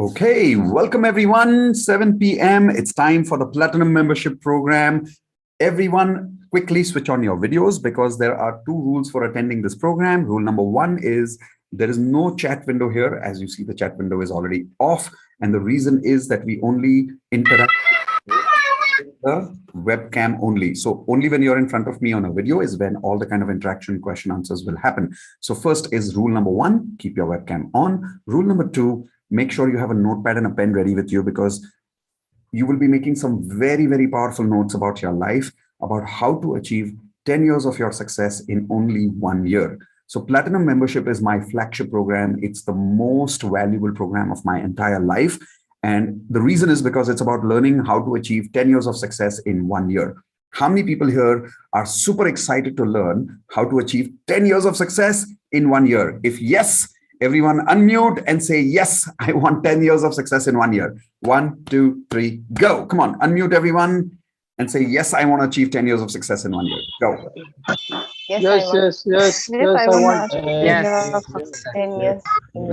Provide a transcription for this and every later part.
Okay, welcome everyone. 7 p.m. It's time for the Platinum Membership Program. Everyone, quickly switch on your videos because there are two rules for attending this program. Rule number one is there is no chat window here. As you see, the chat window is already off. And the reason is that we only interact with the webcam only. So only when you're in front of me on a video is when all the kind of interaction, question, answers will happen. So first is rule number one, keep your webcam on. Rule number two, make sure you have a notepad and a pen ready with you because you will be making some very, very powerful notes about your life, about how to achieve 10 years of your success in only 1 year. So Platinum Membership is my flagship program. It's the most valuable program of my entire life. And the reason is because it's about learning how to achieve 10 years of success in 1 year. How many people here are super excited to learn how to achieve 10 years of success in 1 year? If yes, everyone unmute and say, yes, I want 10 years of success in 1 year. 1, 2, 3, go. Come on, unmute everyone and say, yes, I want to achieve 10 years of success in 1 year. Go. Yes, I want 10 years.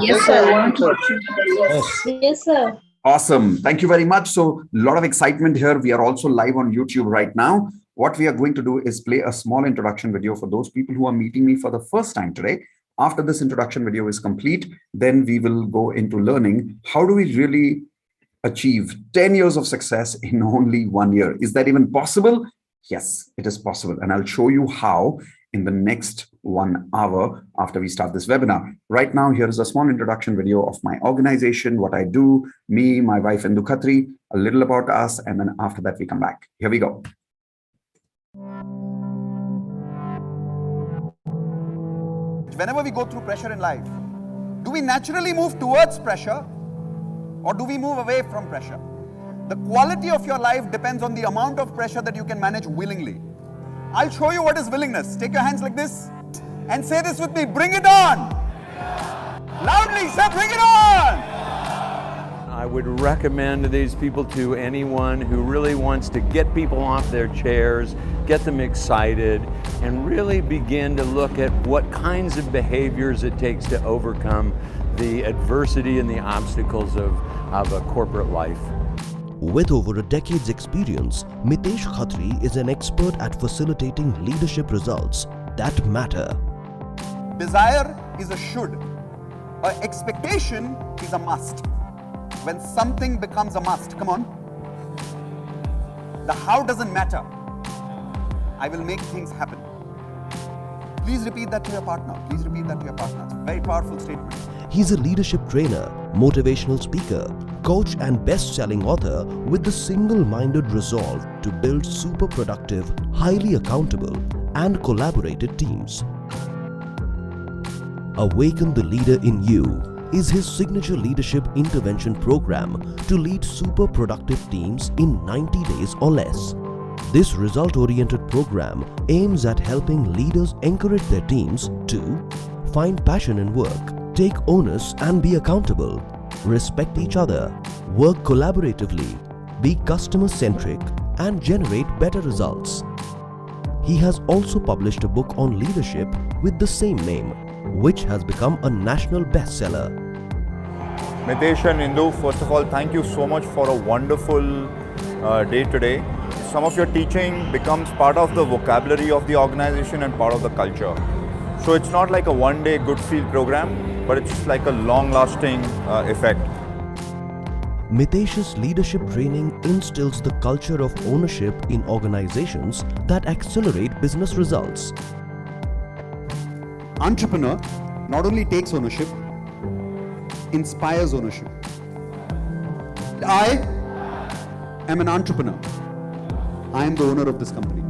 Yes, I want to achieve. Yes, sir. Awesome. Thank you very much. So a lot of excitement here. We are also live on YouTube right now. What we are going to do is play a small introduction video for those people who are meeting me for the first time today. After this introduction video is complete, then we will go into learning how do we really achieve 10 years of success in only 1 year. Is that even possible? Yes, it is possible. And I'll show you how in the next 1 hour after we start this webinar. Right now, here is a small introduction video of my organization, what I do, me, my wife, Indu Khatri, a little about us, and then after that, we come back. Here we go. Whenever we go through pressure in life, do we naturally move towards pressure or do we move away from pressure? The quality of your life depends on the amount of pressure that you can manage willingly. I'll show you what is willingness. Take your hands like this and say this with me. Bring it on. Loudly, say, bring it on. I would recommend these people to anyone who really wants to get people off their chairs, get them excited, and really begin to look at what kinds of behaviors it takes to overcome the adversity and the obstacles of a corporate life. With over a decade's experience, Mitesh Khatri is an expert at facilitating leadership results that matter. Desire is a should. An expectation is a must. When something becomes a must, come on. The how doesn't matter. I will make things happen. Please repeat that to your partner. Please repeat that to your partner. It's a very powerful statement. He's a leadership trainer, motivational speaker, coach and best-selling author with the single-minded resolve to build super productive, highly accountable and collaborated teams. Awaken the Leader in You is his signature leadership intervention program to lead super productive teams in 90 days or less. This result-oriented program aims at helping leaders encourage their teams to find passion in work, take onus and be accountable, respect each other, work collaboratively, be customer-centric, and generate better results. He has also published a book on leadership with the same name, which has become a national bestseller. Mitesh and Indu, first of all, thank you so much for a wonderful day today. Some of your teaching becomes part of the vocabulary of the organization and part of the culture. So it's not like a one-day good feel program, but it's like a long-lasting effect. Mitesh's leadership training instills the culture of ownership in organizations that accelerate business results. Entrepreneur not only takes ownership, inspires ownership. I am an entrepreneur. I am the owner of this company.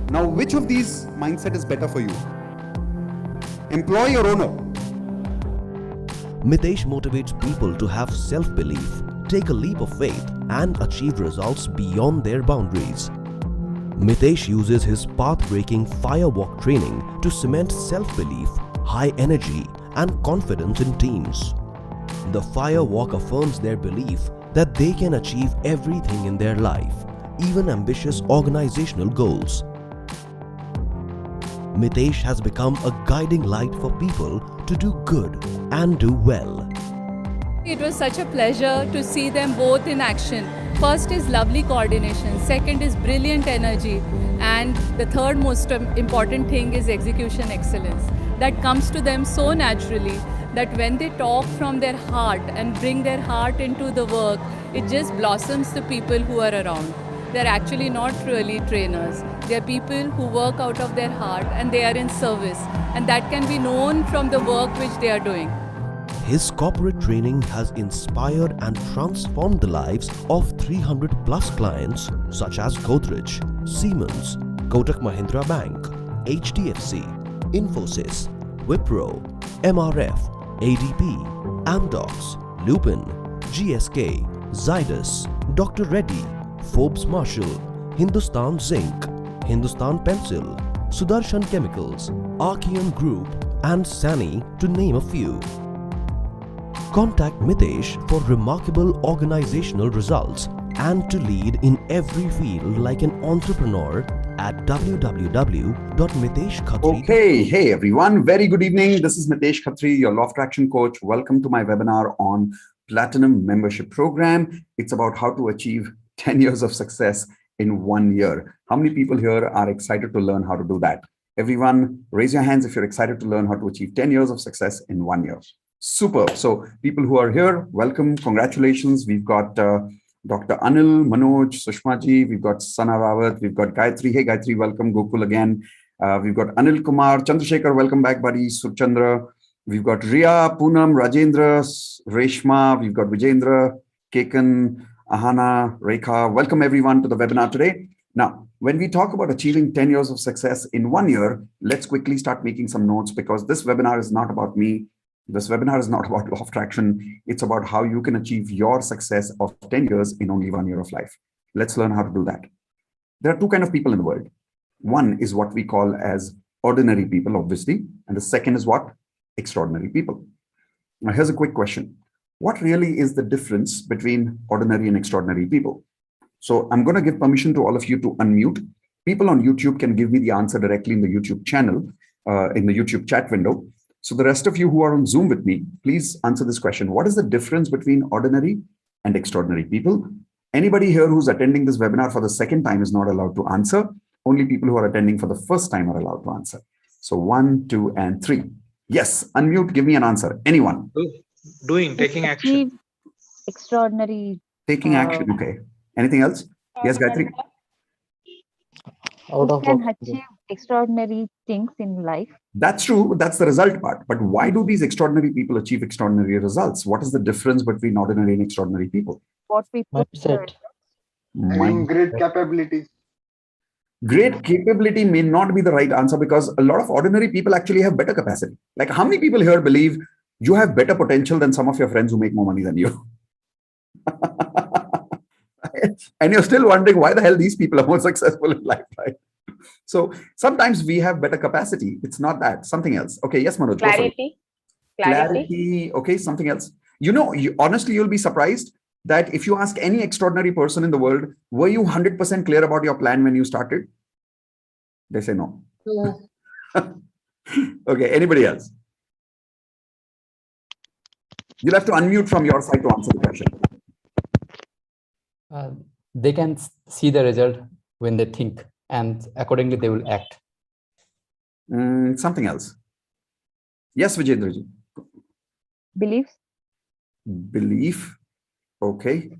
Now, which of these mindset is better for you? Employee or owner? Mitesh motivates people to have self-belief, take a leap of faith, and achieve results beyond their boundaries. Mitesh uses his path-breaking firewalk training to cement self-belief, high energy, and confidence in teams. The firewalk affirms their belief that they can achieve everything in their life, even ambitious organizational goals. Mitesh has become a guiding light for people to do good and do well. It was such a pleasure to see them both in action. First is lovely coordination, second is brilliant energy, and the third most important thing is execution excellence. That comes to them so naturally that when they talk from their heart and bring their heart into the work, it just blossoms the people who are around. They're actually not really trainers. They're people who work out of their heart and they are in service, and that can be known from the work which they are doing. His corporate training has inspired and transformed the lives of 300 plus clients such as Godrej, Siemens, Kotak Mahindra Bank, HDFC, Infosys, Wipro, MRF, ADP, Amdocs, Lupin, GSK, Zydus, Dr. Reddy, Forbes Marshall, Hindustan Zinc, Hindustan Pencil, Sudarshan Chemicals, Archean Group and Sani to name a few. Contact Mitesh for remarkable organizational results and to lead in every field like an entrepreneur at www.miteshkhatri. Okay, hey everyone, very good evening. This is Mitesh Khatri, your Law of Attraction coach. Welcome to my webinar on Platinum Membership Program. It's about how to achieve 10 years of success in 1 year. How many people here are excited to learn how to do that? Everyone, raise your hands if you're excited to learn how to achieve 10 years of success in 1 year. Superb. So people who are here, welcome, congratulations. We've got Dr. Anil, Manoj, Sushma ji, we've got Sana Rawat, we've got Gayatri. Hey Gayatri, welcome. Gokul again. We've got Anil Kumar, Chandrasekhar, welcome back, buddy. Surchandra. We've got Riya, Poonam, Rajendra, Reshma. We've got Vijendra, Kekan, Ahana, Rekha. Welcome everyone to the webinar today. Now, when we talk about achieving 10 years of success in 1 year, let's quickly start making some notes because this webinar is not about me. This webinar is not about law of attraction. It's about how you can achieve your success of 10 years in only 1 year of life. Let's learn how to do that. There are two kinds of people in the world. One is what we call as ordinary people, obviously. And the second is what? Extraordinary people. Now, here's a quick question. What really is the difference between ordinary and extraordinary people? So I'm going to give permission to all of you to unmute. People on YouTube can give me the answer directly in the YouTube channel, in the YouTube chat window. So the rest of you who are on Zoom with me, please answer this question. What is the difference between ordinary and extraordinary people? Anybody here who's attending this webinar for the second time is not allowed to answer. Only people who are attending for the first time are allowed to answer. So 1, 2, and 3. Yes, unmute, give me an answer. Anyone? Taking action. Extraordinary. Taking action, okay. Anything else? Yes, Gayatri? Who can achieve extraordinary things in life? That's true. That's the result part. But why do these extraordinary people achieve extraordinary results? What is the difference between ordinary and extraordinary people? What we put Having great capabilities. Great capability may not be the right answer because a lot of ordinary people actually have better capacity. Like how many people here believe you have better potential than some of your friends who make more money than you? And you're still wondering why the hell these people are more successful in life, right? So sometimes we have better capacity. It's not that, something else. Okay, yes, Manoj. Clarity. Okay, something else. You know, honestly, you'll be surprised that if you ask any extraordinary person in the world, were you 100% clear about your plan when you started? They say no. Okay, anybody else? You'll have to unmute from your side to answer the question. They can see the result when they think, and accordingly they will act. Something else. Yes, Vijendra ji. Beliefs. Belief. Okay.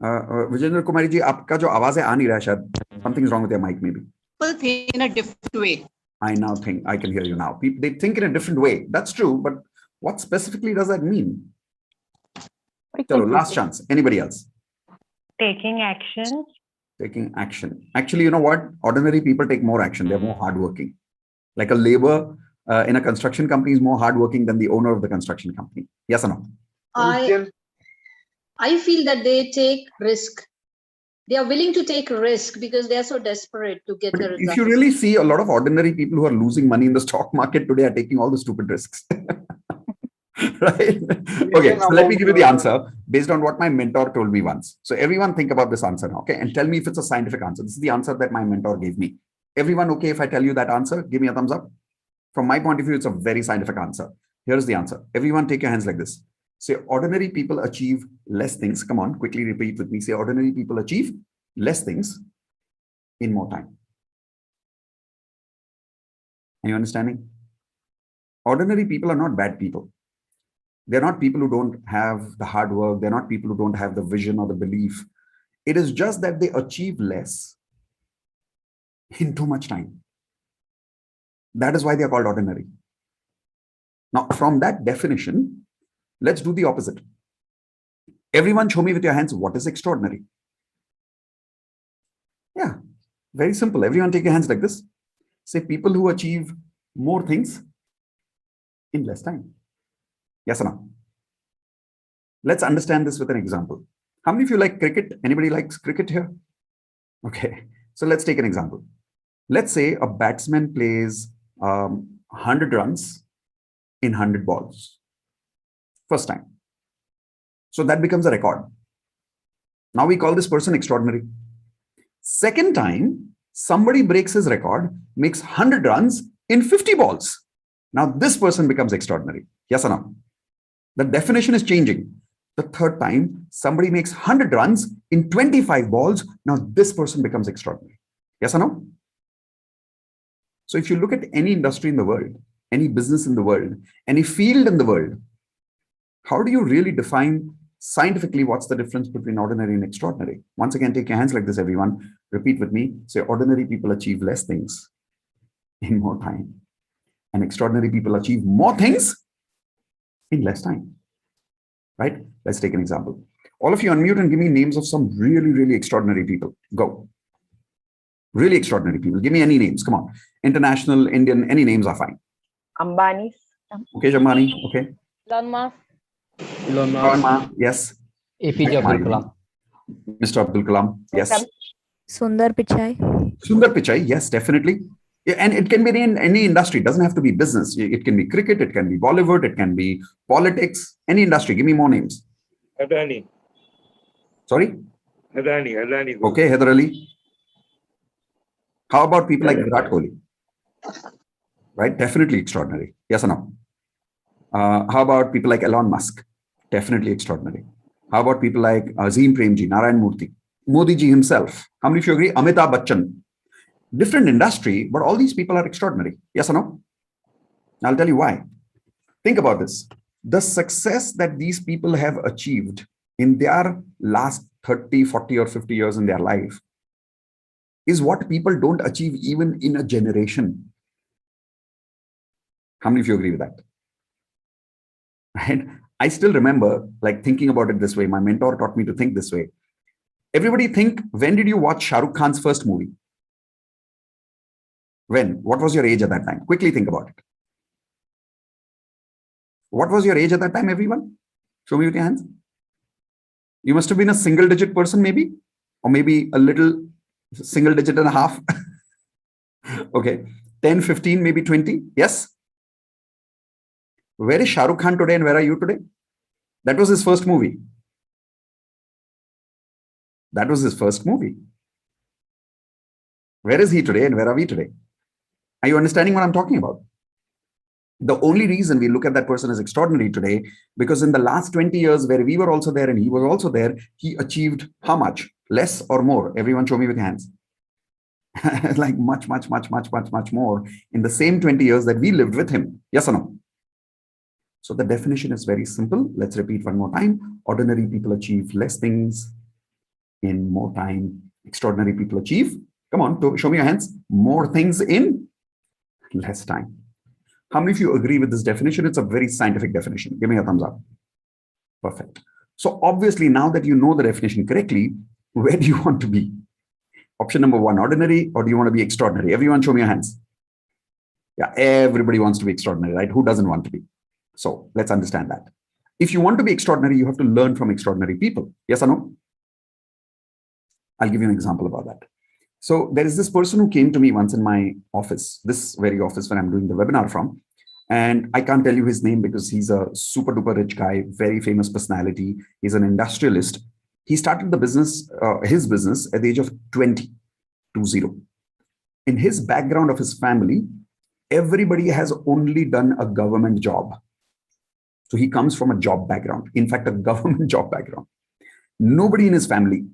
Vijendra Kumari ji, आपका जो आवाज है आ नहीं रहा शायद. Something's wrong with your mic maybe. People think in a different way. I now think I can hear you now. People, they think in a different way. That's true, but what specifically does that mean? Chalo, last chance. Anybody else? Taking action. Taking action. Actually, you know what? Ordinary people take more action. They're more hardworking. Like a labor in a construction company is more hardworking than the owner of the construction company. Yes or no? I feel that they take risk. They are willing to take risk because they are so desperate to get the results. If you really see, a lot of ordinary people who are losing money in the stock market today are taking all the stupid risks. Right? Okay, so let me give you the answer based on what my mentor told me once. So everyone think about this answer now, okay? And tell me if it's a scientific answer. This is the answer that my mentor gave me. Everyone okay if I tell you that answer? Give me a thumbs up. From my point of view, it's a very scientific answer. Here's the answer. Everyone take your hands like this. Say ordinary people achieve less things. Come on, quickly repeat with me. Say ordinary people achieve less things in more time. Are you understanding? Ordinary people are not bad people. They're not people who don't have the hard work. They're not people who don't have the vision or the belief. It is just that they achieve less in too much time. That is why they are called ordinary. Now, from that definition, let's do the opposite. Everyone show me with your hands what is extraordinary. Yeah, very simple. Everyone take your hands like this. Say people who achieve more things in less time. Yes or no? Let's understand this with an example. How many of you like cricket? Anybody likes cricket here? Okay, so let's take an example. Let's say a batsman plays 100 runs in 100 balls. First time. So that becomes a record. Now we call this person extraordinary. Second time, somebody breaks his record, makes 100 runs in 50 balls. Now this person becomes extraordinary. Yes or no? The definition is changing. The third time, somebody makes 100 runs in 25 balls. Now this person becomes extraordinary. Yes or no? So if you look at any industry in the world, any business in the world, any field in the world, how do you really define scientifically what's the difference between ordinary and extraordinary? Once again, take your hands like this, everyone. Repeat with me. Say, ordinary people achieve less things in more time. And extraordinary people achieve more things in less time. Right? Let's take an example. All of you unmute and give me names of some really, really extraordinary people. Go. Really extraordinary people. Give me any names. Come on. International, Indian, any names are fine. Ambani. Okay, Ambani. Okay. Elon Musk. Elon Musk. Yes. APJ Abdul Kalam. Mr. Abdul Kalam. Yes. Sundar Pichai. Sundar Pichai. Yes, definitely. Yeah, and it can be in any industry. It doesn't have to be business. It can be cricket. It can be Bollywood. It can be politics. Any industry. Give me more names. Adani. Sorry? Adani. Okay, Heather Ali. How about people like Virat Kohli? Right? Definitely extraordinary. Yes or no? How about people like Elon Musk? Definitely extraordinary. How about people like Azim Premji, Narayan Murthy, Modi ji himself? How many of you agree? Amitabh Bachchan. Different industry, but all these people are extraordinary. Yes or no? I'll tell you why. Think about this. The success that these people have achieved in their last 30, 40 or 50 years in their life is what people don't achieve even in a generation. How many of you agree with that? Right? I still remember like thinking about it this way. My mentor taught me to think this way. Everybody think, when did you watch Shah Rukh Khan's first movie? When? What was your age at that time? Quickly think about it. What was your age at that time, everyone? Show me with your hands. You must have been a single digit person maybe, or maybe a little single digit and a half. Okay. 10, 15, maybe 20. Yes. Where is Shah Rukh Khan today and where are you today? That was his first movie. That was his first movie. Where is he today and where are we today? Are you understanding what I'm talking about? The only reason we look at that person as extraordinary today, because in the last 20 years where we were also there and he was also there, he achieved how much? Less or more? Everyone show me with hands. Like much more in the same 20 years that we lived with him. Yes or no? So the definition is very simple. Let's repeat one more time. Ordinary people achieve less things in more time. Extraordinary people achieve, come on, show me your hands, more things in less time. How many of you agree with this definition? It's a very scientific definition. Give me a thumbs up. Perfect. So obviously now that you know the definition correctly, where do you want to be? Option number one, ordinary, or do you want to be extraordinary? Everyone show me your hands. Yeah, everybody wants to be extraordinary, right? Who doesn't want to be? So let's understand that. If you want to be extraordinary, you have to learn from extraordinary people. Yes or no? I'll give you an example about that. So there is this person who came to me once in my office, this very office where I'm doing the webinar from. And I can't tell you his name because he's a super duper rich guy, very famous personality. He's an industrialist. He started the business, his business at the age of 20. In his background of his family, everybody has only done a government job. So he comes from a job background, in fact, a government job background. Nobody in his family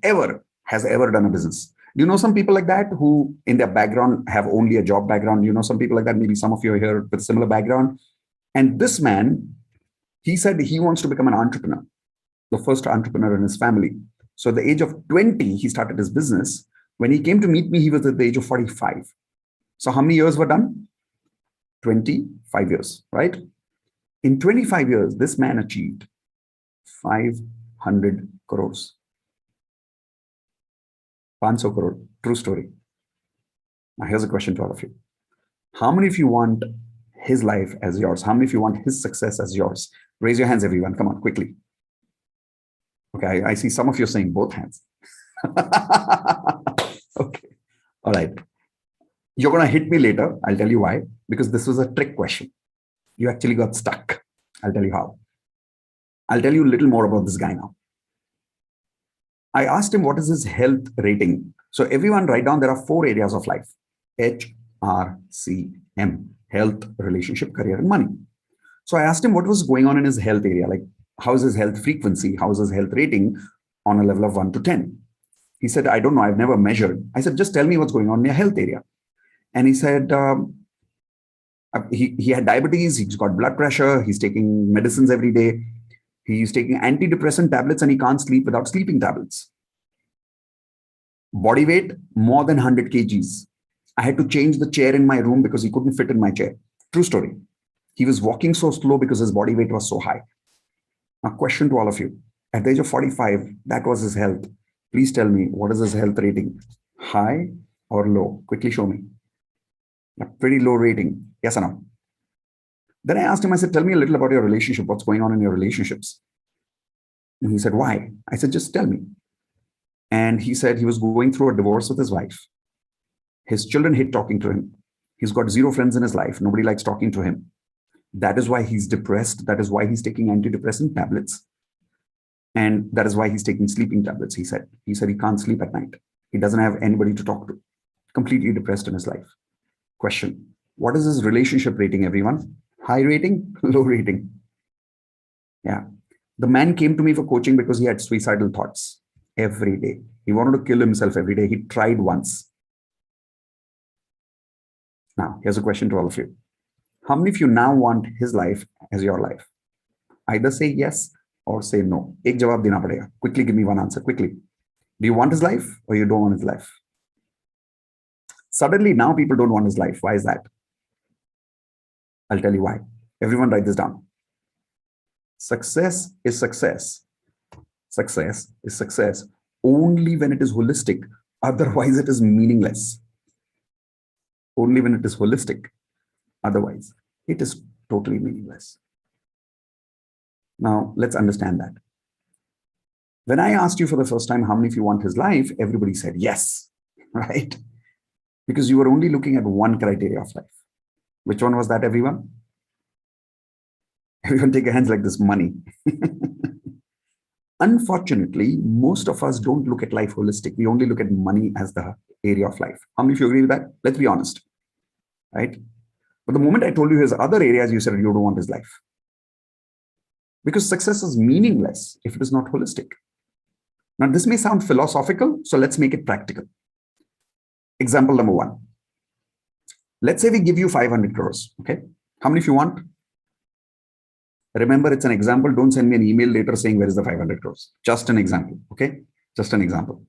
has ever done a business. Do you know some people like that who in their background have only a job background? You know some people like that, maybe some of you are here with similar background. And this man, he said he wants to become an entrepreneur, the first entrepreneur in his family. So at the age of 20, he started his business. When he came to meet me, he was at the age of 45. So how many years were done? 25 years, right? In 25 years, this man achieved 500 crores. 500 crore, true story. Now here's a question to all of you. How many of you want his life as yours? How many of you want his success as yours? Raise your hands, everyone. Come on, quickly. Okay, I see some of you saying both hands. Okay, all right. You're going to hit me later. I'll tell you why. Because this was a trick question. You actually got stuck. I'll tell you how. I'll tell you a little more about this guy now. I asked him what is his health rating. So everyone write down there are 4 areas of life. HRCM. Health, relationship, career, and money. So I asked him what was going on in his health area. Like how is his health frequency? How is his health rating on a level of 1 to 10? He said, I don't know. I've never measured. I said, just tell me what's going on in your health area. And he said, he had diabetes. He's got blood pressure. He's taking medicines every day. He's taking antidepressant tablets and he can't sleep without sleeping tablets. Body weight, more than 100 kgs. I had to change the chair in my room because he couldn't fit in my chair. True story. He was walking so slow because his body weight was so high. Now, question to all of you. At the age of 45, that was his health. Please tell me, what is his health rating? High or low? Quickly show me. A pretty low rating. Yes or no? Then I asked him, I said, tell me a little about your relationship. What's going on in your relationships? And he said, why? I said, just tell me. And he said he was going through a divorce with his wife. His children hate talking to him. He's got 0 friends in his life. Nobody likes talking to him. That is why he's depressed. That is why he's taking antidepressant tablets. And that is why he's taking sleeping tablets, he said. He said he can't sleep at night. He doesn't have anybody to talk to. Completely depressed in his life. Question. What is his relationship rating, everyone? High rating, low rating? Yeah. The man came to me for coaching because he had suicidal thoughts every day. He wanted to kill himself every day. He tried once. Now, here's a question to all of you. How many of you now want his life as your life? Either say yes or say no. Ek jawab dena padega. Quickly give me one answer, quickly. Do you want his life or you don't want his life? Suddenly now people don't want his life. Why is that? I'll tell you why. Everyone write this down. Success is success. Success is success only when it is holistic. Otherwise it is meaningless. Only when it is holistic. Otherwise, it is totally meaningless. Now, let's understand that. When I asked you for the first time, how many of you want his life? Everybody said yes, right? Because you were only looking at one criteria of life. Which one was that, everyone? Everyone take your hands like this, money. Unfortunately, most of us don't look at life holistic. We only look at money as the area of life. How many of you agree with that? Let's be honest, right? But the moment I told you his other areas, you said you don't want his life. Because success is meaningless if it is not holistic. Now, this may sound philosophical, so let's make it practical. Example number 1. Let's say we give you 500 crores, okay? How many of you want? Remember, it's an example. Don't send me an email later saying, where is the 500 crores? Just an example, okay? Just an example.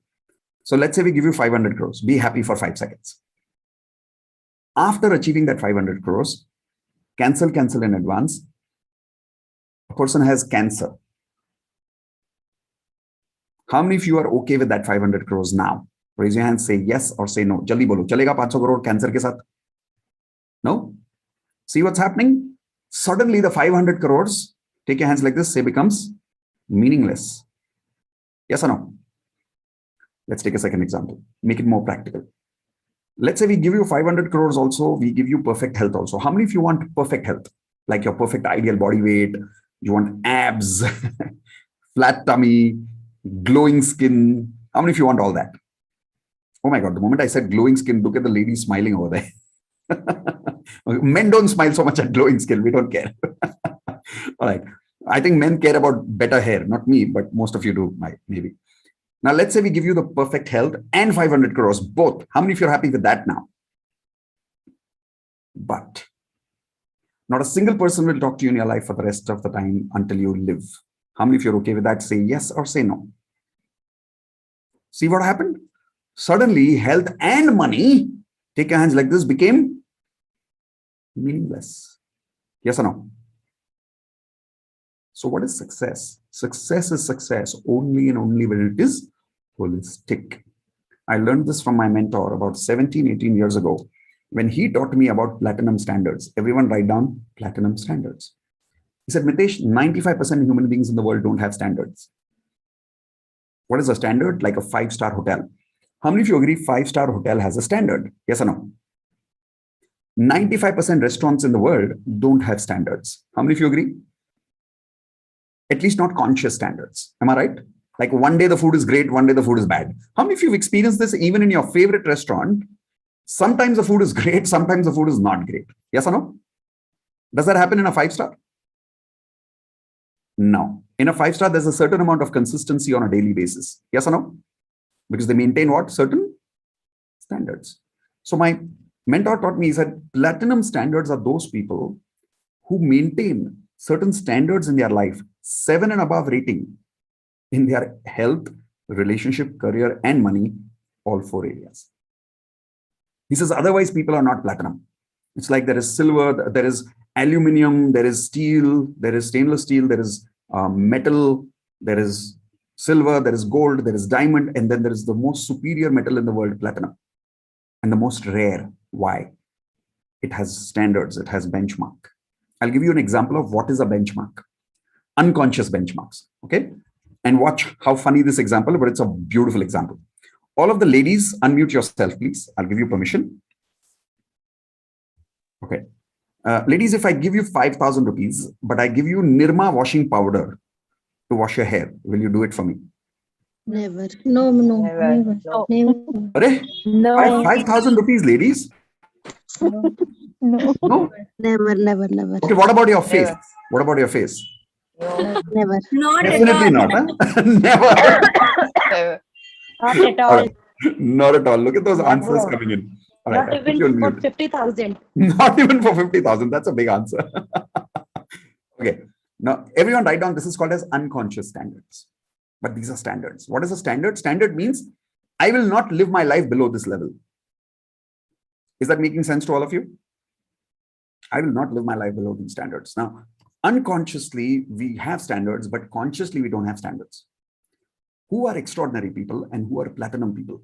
So let's say we give you 500 crores. Be happy for 5 seconds. After achieving that 500 crores, cancel in advance. A person has cancer. How many of you are okay with that 500 crores now? Raise your hand, say yes or say no. Jaldi bolo. Chalega 500 crore cancer ke saath? No? See what's happening? Suddenly the 500 crores, take your hands like this, say becomes meaningless. Yes or no? Let's take a second example. Make it more practical. Let's say we give you 500 crores also, we give you perfect health also. How many of you want perfect health? Like your perfect ideal body weight, you want abs, flat tummy, glowing skin. How many of you want all that? Oh my God, the moment I said glowing skin, look at the lady smiling over there. Men don't smile so much at glowing skin. We don't care. All right. I think men care about better hair, not me, but most of you do, maybe. Now, let's say we give you the perfect health and 500 crores, both. How many of you are happy with that now? But not a single person will talk to you in your life for the rest of the time until you live. How many of you are okay with that? Say yes or say no. See what happened? Suddenly, health and money, take your hands like this, became meaningless. Yes or no? So what is success? Success is success only and only when it is holistic. I learned this from my mentor about 17, 18 years ago when he taught me about platinum standards. Everyone write down platinum standards. He said, Mitesh, 95% of human beings in the world don't have standards. What is a standard? Like a 5-star hotel. How many of you agree 5-star hotel has a standard? Yes or no? 95% restaurants in the world don't have standards. How many of you agree? At least not conscious standards. Am I right? Like one day the food is great, one day the food is bad. How many of you have experienced this even in your favorite restaurant? Sometimes the food is great, sometimes the food is not great. Yes or no? Does that happen in a 5-star? No. In a 5-star, there's a certain amount of consistency on a daily basis. Yes or no? Because they maintain what? Certain standards. So my mentor taught me, he said, platinum standards are those people who maintain certain standards in their life, 7 and above rating in their health, relationship, career, and money, all 4 areas. He says, otherwise people are not platinum. It's like there is silver, there is aluminum, there is steel, there is stainless steel, there is metal, there is silver, there is gold, there is diamond, and then there is the most superior metal in the world, platinum, and the most rare. Why? It has standards, it has benchmark. I'll give you an example of what is a benchmark. Unconscious benchmarks, okay? And watch how funny this example, but it's a beautiful example. All of the ladies, unmute yourself, please. I'll give you permission. Okay. Ladies, if I give you 5,000 rupees, but I give you Nirma washing powder to wash your hair, will you do it for me? Never. No, no. Never. Never. No. 5,000 rupees, ladies? No. No? Never, never, never. Okay, what about your face? What about your face? Never. Not Definitely not, huh? Never. Not at all. Not at all. Look at those answers coming in. All right, Not even for 50,000. Not even for 50,000. That's a big answer. Okay. Now, everyone write down, this is called as unconscious standards. But these are standards. What is a standard? Standard means I will not live my life below this level. Is that making sense to all of you? I will not live my life below these standards. Now, unconsciously, we have standards, but consciously, we don't have standards. Who are extraordinary people and who are platinum people?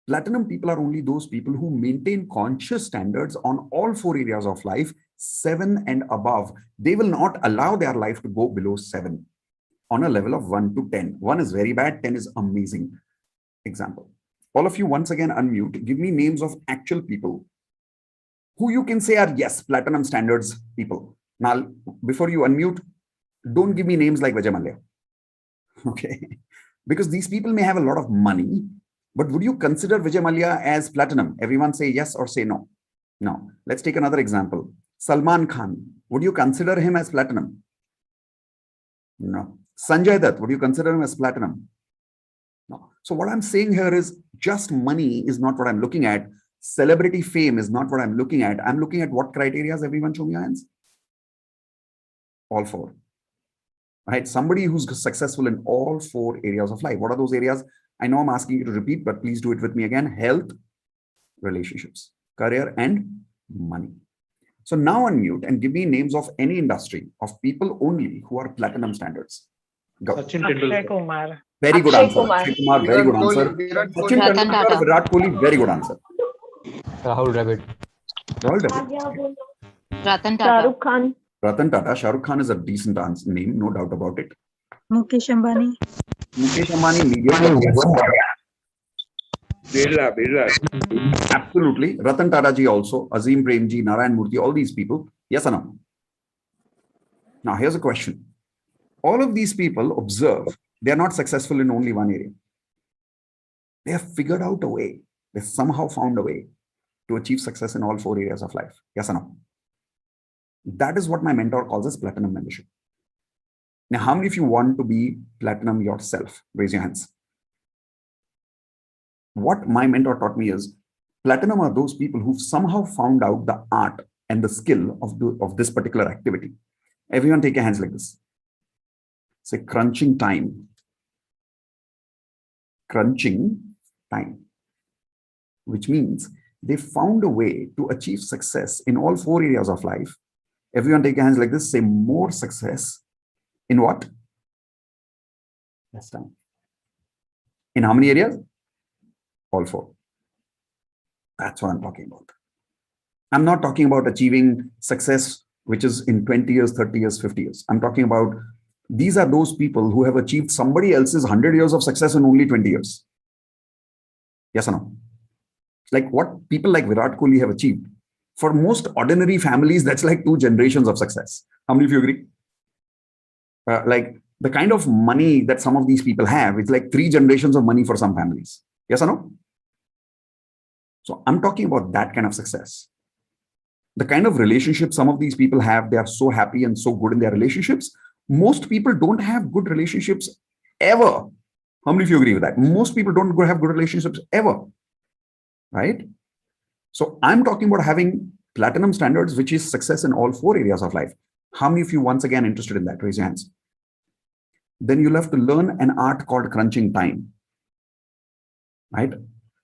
Platinum people are only those people who maintain conscious standards on all 4 areas of life, 7 and above. They will not allow their life to go below 7 on a level of 1 to 10. 1 is very bad, 10 is amazing. Example. All of you once again unmute. Give me names of actual people who you can say are, yes, platinum standards people. Now, before you unmute, don't give me names like Vijay Mallya. Okay. Because these people may have a lot of money, but would you consider Vijay Mallya as platinum? Everyone say yes or say no. No. Let's take another example. Salman Khan. Would you consider him as platinum? No. Sanjay Dutt. Would you consider him as platinum? No. So what I'm saying here is just money is not what I'm looking at. Celebrity fame is not what I'm looking at. I'm looking at what criteria? Everyone show me your hands. All 4. Right? Somebody who's successful in all 4 areas of life. What are those areas? I know I'm asking you to repeat, but please do it with me again. Health, relationships, career, and money. So now unmute and give me names of any industry of people only who are platinum standards. Go. Akshay Kumar. Very good answer. Akshay Kumar, very good answer. Sachin Ratan Tendulkar, Tata. Virat Kohli, very good answer. Rahul Dravid. Rahul Dravid. Ratan Tata. Khan. Ratan Tata. Shah Rukh Khan is a decent name, no doubt about it. Mukesh Ambani. Mukesh Ambani, medium. Birla. Absolutely. Ratan Tata ji also, Azim Premji, Narayan Murthy, all these people. Yes or no? Now, here's a question. All of these people, observe, they are not successful in only one area. They have figured out a way. They somehow found a way to achieve success in all 4 areas of life. Yes or no? That is what my mentor calls as platinum membership. Now, how many of you want to be platinum yourself? Raise your hands. What my mentor taught me is platinum are those people who've somehow found out the art and the skill of this particular activity. Everyone take your hands like this. Say crunching time. Crunching time. Which means they found a way to achieve success in all 4 areas of life. Everyone take your hands like this. Say more success in what? Less time. In how many areas? All 4. That's what I'm talking about. I'm not talking about achieving success, which is in 20 years, 30 years, 50 years. I'm talking about these are those people who have achieved somebody else's 100 years of success in only 20 years. Yes or no? Like what people like Virat Kohli have achieved. For most ordinary families, that's like 2 generations of success. How many of you agree? Like the kind of money that some of these people have, it's like 3 generations of money for some families. Yes or no? So I'm talking about that kind of success. The kind of relationship some of these people have, they are so happy and so good in their relationships. Most people don't have good relationships ever. How many of you agree with that? Most people don't have good relationships ever. Right? So I'm talking about having platinum standards, which is success in all 4 areas of life. How many of you once again interested in that? Raise your hands. Then you'll have to learn an art called crunching time. Right?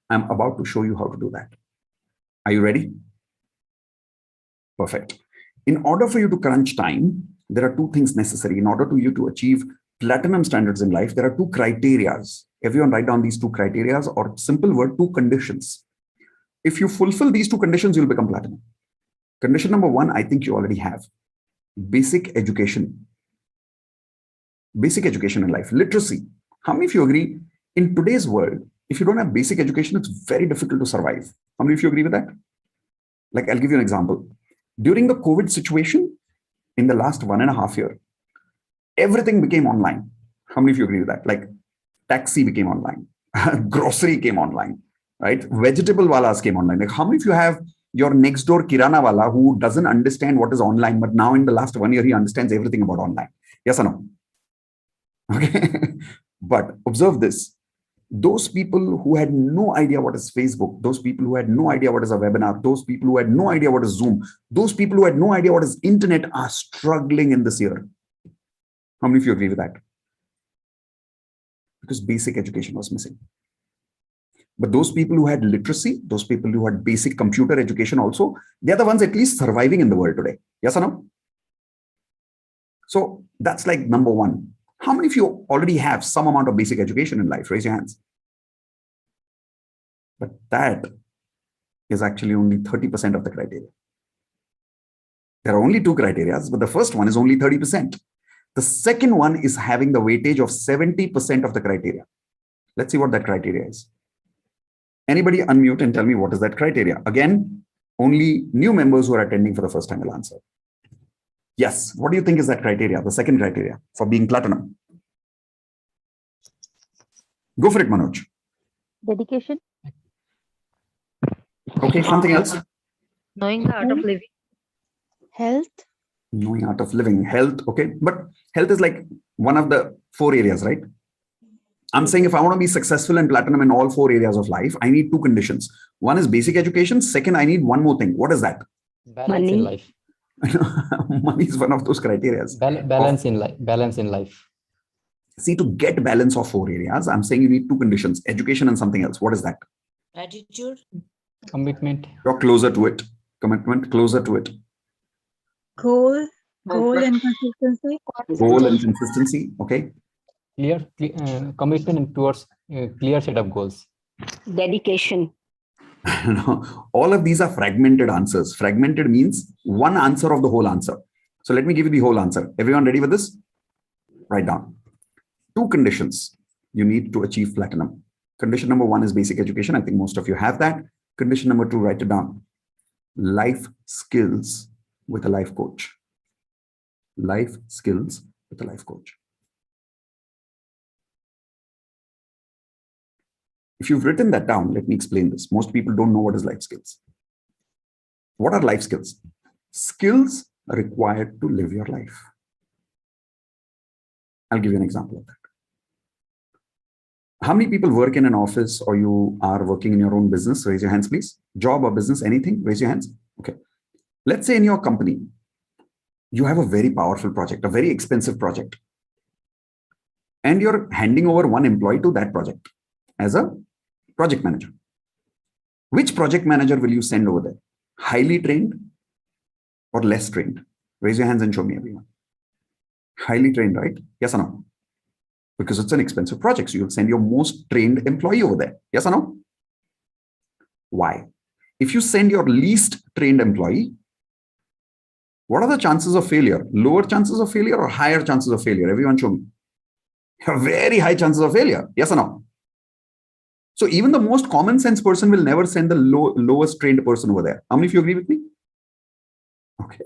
I'm about to show you how to do that. Are you ready? Perfect. In order for you to crunch time, there are 2 things necessary. In order for you to achieve platinum standards in life, there are 2 criteria. Everyone write down these 2 criteria, or simple word, 2 conditions. If you fulfill these 2 conditions, you'll become platinum. Condition number 1, I think you already have. Basic education. Basic education in life. Literacy. How many of you agree? In today's world, if you don't have basic education, it's very difficult to survive. How many of you agree with that? Like, I'll give you an example. During the COVID situation, in the last 1.5 years, everything became online. How many of you agree with that? Like, taxi became online. Grocery came online. Right? Vegetable walas came online. Like, how many of you have your next door kirana wala who doesn't understand what is online, but now in the last 1 year, he understands everything about online? Yes or no? Okay. But observe this. Those people who had no idea what is Facebook, those people who had no idea what is a webinar, those people who had no idea what is Zoom, those people who had no idea what is internet are struggling in this year. How many of you agree with that? Because basic education was missing. But those people who had literacy, those people who had basic computer education also, they're the ones at least surviving in the world today. Yes or no? So that's like number 1. How many of you already have some amount of basic education in life? Raise your hands. But that is actually only 30% of the criteria. There are only 2 criteria, but the first one is only 30%. The second one is having the weightage of 70% of the criteria. Let's see what that criteria is. Anybody unmute and tell me what is that criteria? Again, only new members who are attending for the first time will answer. Yes. What do you think is that criteria? The second criteria for being platinum. Go for it, Manoj. Dedication. Okay, something else. Knowing the art of living. Health. Knowing art of living. Health. Okay. But health is like one of the 4 areas, right? I'm saying if I want to be successful and platinum in all 4 areas of life, I need 2 conditions. One is basic education. Second, I need one more thing. What is that? Balance in life. Money is one of those criteria. Balance in life. Balance in life. See, to get balance of 4 areas, I'm saying you need 2 conditions, education and something else. What is that? Attitude. Commitment. You're closer to it. Commitment, closer to it. Goal and consistency. Goal and consistency. Okay. Clear commitment towards a clear set of goals. Dedication. All of these are fragmented answers. Fragmented means one answer of the whole answer. So let me give you the whole answer. Everyone ready with this? Write down. 2 conditions you need to achieve platinum. Condition number 1 is basic education. I think most of you have that. Condition number 2, write it down. Life skills with a life coach. Life skills with a life coach. If you've written that down, let me explain this. Most people don't know what is life skills. What are life skills? Skills required to live your life. I'll give you an example of that. How many people work in an office or you are working in your own business? Raise your hands, please. Job or business, anything? Raise your hands. Okay. Let's say in your company, you have a very powerful project, a very expensive project, and you're handing over one employee to that project as a project manager. Which project manager will you send over there? Highly trained or less trained? Raise your hands and show me, everyone. Highly trained, right? Yes or no? Because it's an expensive project. So you'll send your most trained employee over there. Yes or no? Why? If you send your least trained employee, what are the chances of failure? Lower chances of failure or higher chances of failure? Everyone show me. Very high chances of failure. Yes or no? So even the most common sense person will never send the lowest trained person over there. How many of you agree with me? Okay.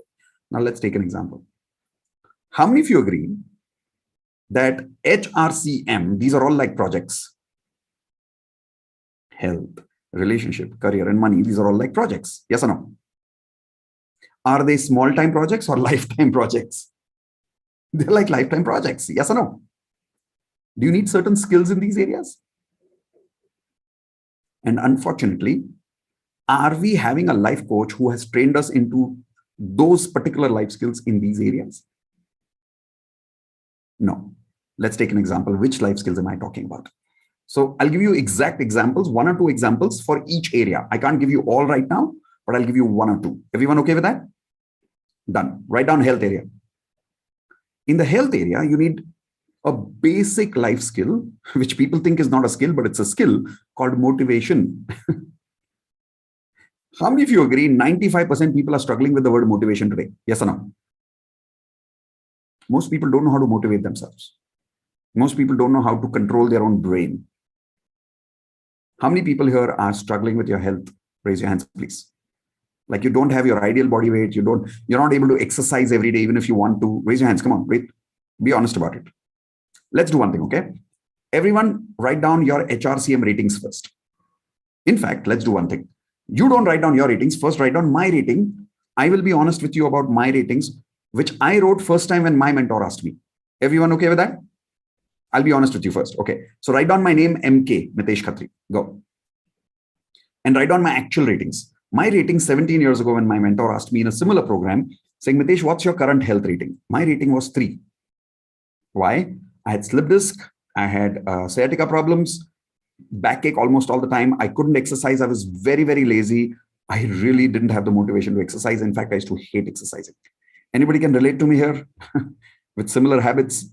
Now let's take an example. How many of you agree that HRCM, these are all like projects? Health, relationship, career, and money, these are all like projects. Yes or no? Are they small-time projects or lifetime projects? They're like lifetime projects. Yes or no? Do you need certain skills in these areas? And unfortunately, are we having a life coach who has trained us into those particular life skills in these areas? No. Let's take an example. Which life skills am I talking about? So I'll give you exact examples, 1 or 2 examples for each area. I can't give you all right now, but I'll give you 1 or 2. Everyone okay with that? Done. Write down health area. In the health area, you need a basic life skill, which people think is not a skill, but it's a skill called motivation. How many of you agree 95% people are struggling with the word motivation today? Yes or no? Most people don't know how to motivate themselves. Most people don't know how to control their own brain. How many people here are struggling with your health? Raise your hands, please. Like you don't have your ideal body weight. You're not able to exercise every day, even if you want to. Raise your hands. Come on, wait. Be honest about it. Let's do one thing, okay? Everyone write down your HRCM ratings first. In fact, let's do one thing. You don't write down your ratings. First, write down my rating. I will be honest with you about my ratings, which I wrote first time when my mentor asked me. Everyone okay with that? I'll be honest with you first. Okay. So write down my name, MK, Mitesh Khatri. Go. And write down my actual ratings. My rating 17 years ago when my mentor asked me in a similar program, saying, Mitesh, what's your current health rating? My rating was 3. Why? I had slip disc. I had sciatica problems, backache almost all the time. I couldn't exercise. I was very, very lazy. I really didn't have the motivation to exercise. In fact, I used to hate exercising. Anybody can relate to me here with similar habits?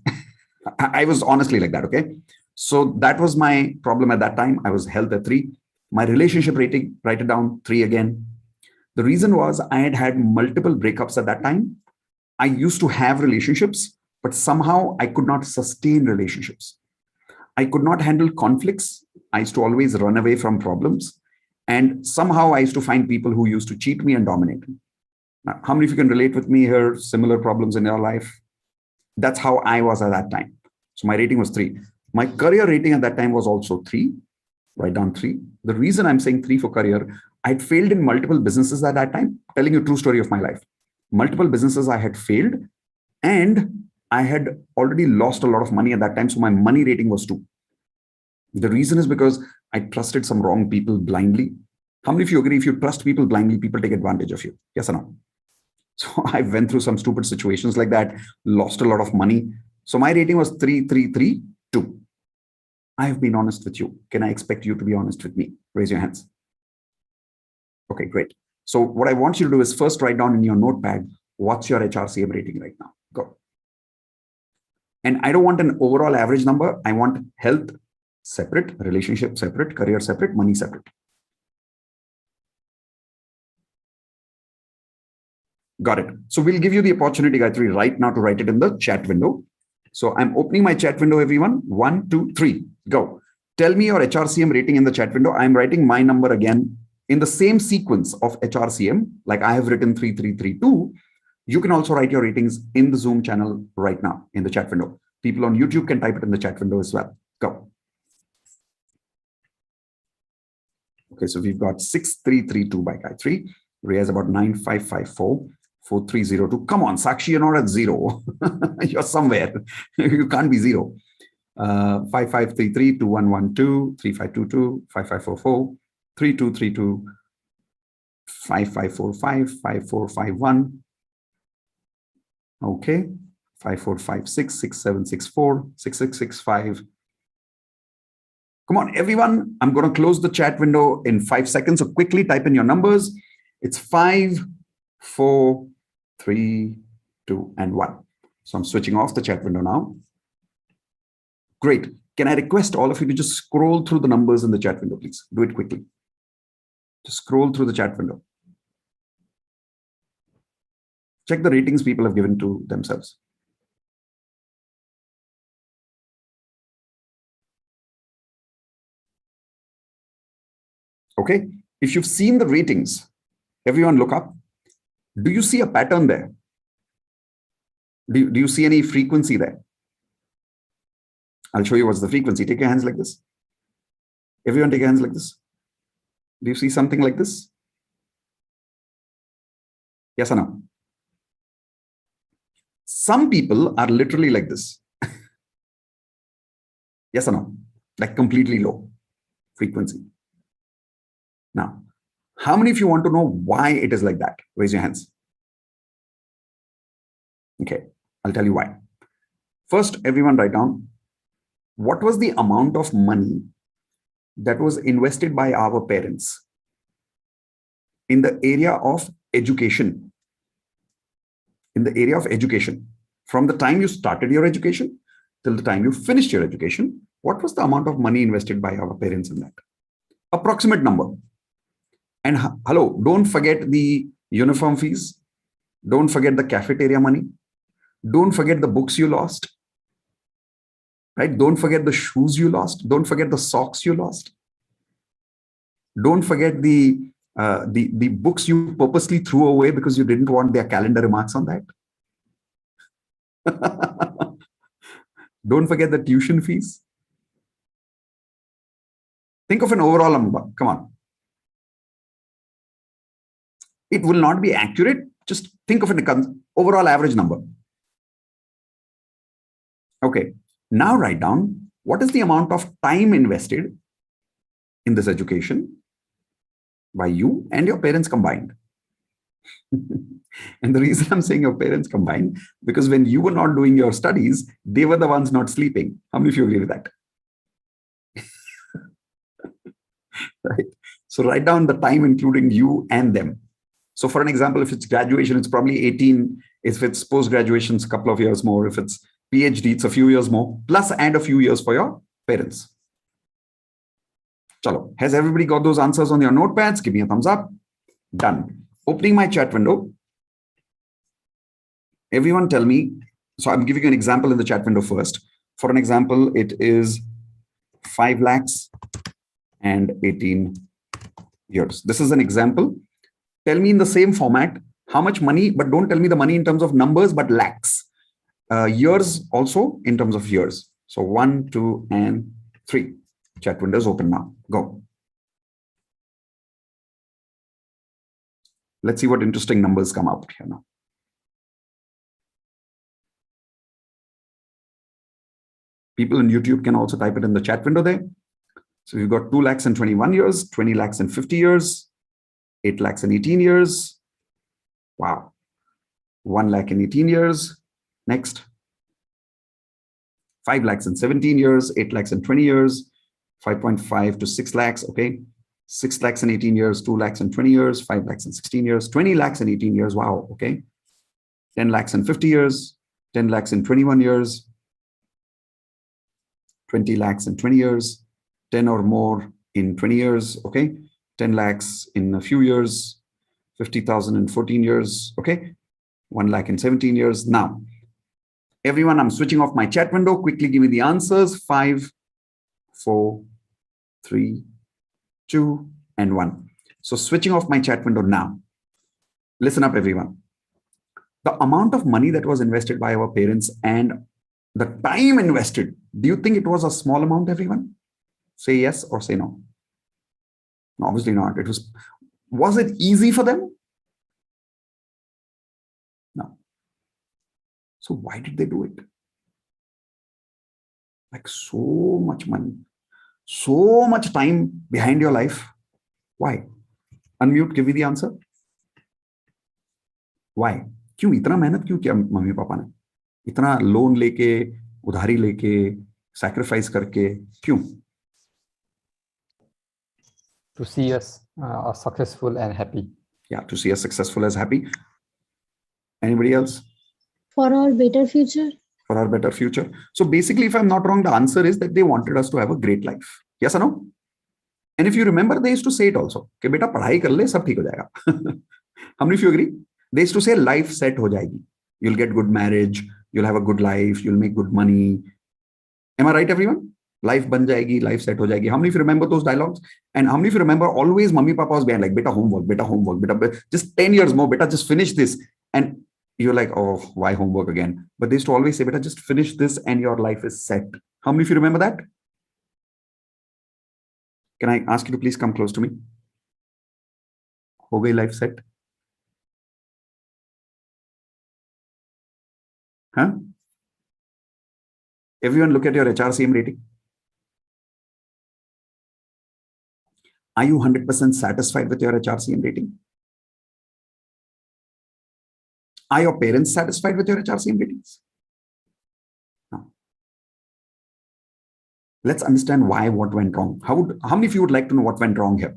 I was honestly like that, okay? So that was my problem at that time. I was health at 3. My relationship rating, write it down, 3 again. The reason was I had had multiple breakups at that time. I used to have relationships, but somehow I could not sustain relationships. I could not handle conflicts. I used to always run away from problems. And somehow I used to find people who used to cheat me and dominate me. Now, how many of you can relate with me here? Similar problems in your life? That's how I was at that time. So my rating was 3. My career rating at that time was also 3. Write down 3. The reason I'm saying 3 for career, I had failed in multiple businesses at that time. Telling you a true story of my life. Multiple businesses I had failed, and I had already lost a lot of money at that time. So my money rating was 2. The reason is because I trusted some wrong people blindly. How many of you agree if you trust people blindly, people take advantage of you? Yes or no? So I went through some stupid situations like that, lost a lot of money. So my rating was 3, 3, 3, 2. I have been honest with you. Can I expect you to be honest with me? Raise your hands. Okay, great. So what I want you to do is first write down in your notepad, what's your HRCM rating right now? Go. And I don't want an overall average number. I want health separate, relationship separate, career separate, money separate. Got it. So we'll give you the opportunity, Gayatri, right now to write it in the chat window. So I'm opening my chat window, everyone. 1, 2, 3, go. Tell me your HRCM rating in the chat window. I'm writing my number again in the same sequence of HRCM, like I have written 3332. You can also write your ratings in the Zoom channel right now in the chat window. People on YouTube can type it in the chat window as well. Go. Okay, so we've got 6332 by Gayatri. Ria is about 9554. 4302. Come on, Sakshi, you're not at 0. You're somewhere. You can't be 0. 5533, 2112, 3522, 5544, 3232, 5545, 5451. Okay. 5456, 6764, 6665. Come on, everyone. I'm going to close the chat window in 5 seconds. So quickly type in your numbers. It's 5, 4, 3, 2, and 1. So I'm switching off the chat window now. Great. Can I request all of you to just scroll through the numbers in the chat window, please? Do it quickly. Just scroll through the chat window. Check the ratings people have given to themselves. Okay. If you've seen the ratings, everyone look up. Do you see a pattern there? Do you see any frequency there? I'll show you what's the frequency. Take your hands like this. Everyone take your hands like this. Do you see something like this? Yes or no? Some people are literally like this. Yes or no? Like completely low frequency. Now, how many of you want to know why it is like that? Raise your hands. Okay, I'll tell you why. First, everyone write down, what was the amount of money that was invested by our parents in the area of education? In the area of education, from the time you started your education till the time you finished your education, what was the amount of money invested by our parents in that? Approximate number. And hello, don't forget the uniform fees. Don't forget the cafeteria money. Don't forget the books you lost. Right? Don't forget the shoes you lost. Don't forget the socks you lost. Don't forget the books you purposely threw away because you didn't want their calendar remarks on that. Don't forget the tuition fees. Think of an overall number. Come on. It will not be accurate. Just think of an overall average number. Okay. Now write down, what is the amount of time invested in this education by you and your parents combined? And the reason I'm saying your parents combined, because when you were not doing your studies, they were the ones not sleeping. How many of you agree with that? Right. So write down the time including you and them. So for an example, if it's graduation, it's probably 18. If it's post-graduation, it's a couple of years more. If it's PhD, it's a few years more, plus and a few years for your parents. Chalo. Has everybody got those answers on your notepads? Give me a thumbs up. Done. Opening my chat window. Everyone tell me. So I'm giving you an example in the chat window first. For an example, it is 5 lakhs and 18 years. This is an example. Tell me in the same format how much money, but don't tell me the money in terms of numbers, but lakhs. Years also in terms of years. So 1, 2, and 3. Chat window is open now. Go. Let's see what interesting numbers come out here now. People in YouTube can also type it in the chat window there. So we've got 2 lakhs and 21 years, 20 lakhs and 50 years, 8 lakhs and 18 years. Wow. 1 lakh and 18 years. Next. 5 lakhs and 17 years, 8 lakhs and 20 years, 5.5 to 6 lakhs. Okay. 6 lakhs and 18 years, 2 lakhs and 20 years, 5 lakhs and 16 years, 20 lakhs and 18 years. Wow. Okay. 10 lakhs and 50 years, 10 lakhs and 21 years, 20 lakhs and 20 years, 10 or more in 20 years. Okay. 10 lakhs in a few years, 50,000 in 14 years. Okay. 1 lakh in 17 years. Now, everyone, I'm switching off my chat window. Quickly give me the answers. 5, 4, 3, 2, and 1. So switching off my chat window now. Listen up, everyone. The amount of money that was invested by our parents and the time invested, do you think it was a small amount, everyone? Say yes or say no. No, obviously not. Was it easy for them? So why did they do it? Like so much money, so much time behind your life. Why? Unmute, give me the answer. Why? क्यों इतना मेहनत क्यों किया mummy papa ने? इतना loan लेके, उधारी लेके, sacrifice करके, क्यों? To see us successful and happy. Yeah, to see us successful as happy. Anybody else? For our better future. For our better future. So basically, if I'm not wrong, the answer is that they wanted us to have a great life. Yes or no? And if you remember, they used to say it also. कि बेटा पढ़ाई कर ले, सब ठीक हो जाएगा. How many of you agree? They used to say life set हो जाएगी. You'll get good marriage. You'll have a good life. You'll make good money. Am I right, everyone? Life बन जाएगी, life set हो जाएगी. How many of you remember those dialogues? And how many of you remember always mummy papa was behind like, beta homework, beta, just 10 years more, beta, just finish this. And you're like, oh, why homework again? But they used to always say, beta, just finish this and your life is set. How many of you remember that? Can I ask you to please come close to me? Ho gayi life set? Huh? Everyone look at your HRCM rating. Are you 100% satisfied with your HRCM rating? Are your parents satisfied with your HRCM ratings? No. Let's understand why, what went wrong. How many of you would like to know what went wrong here?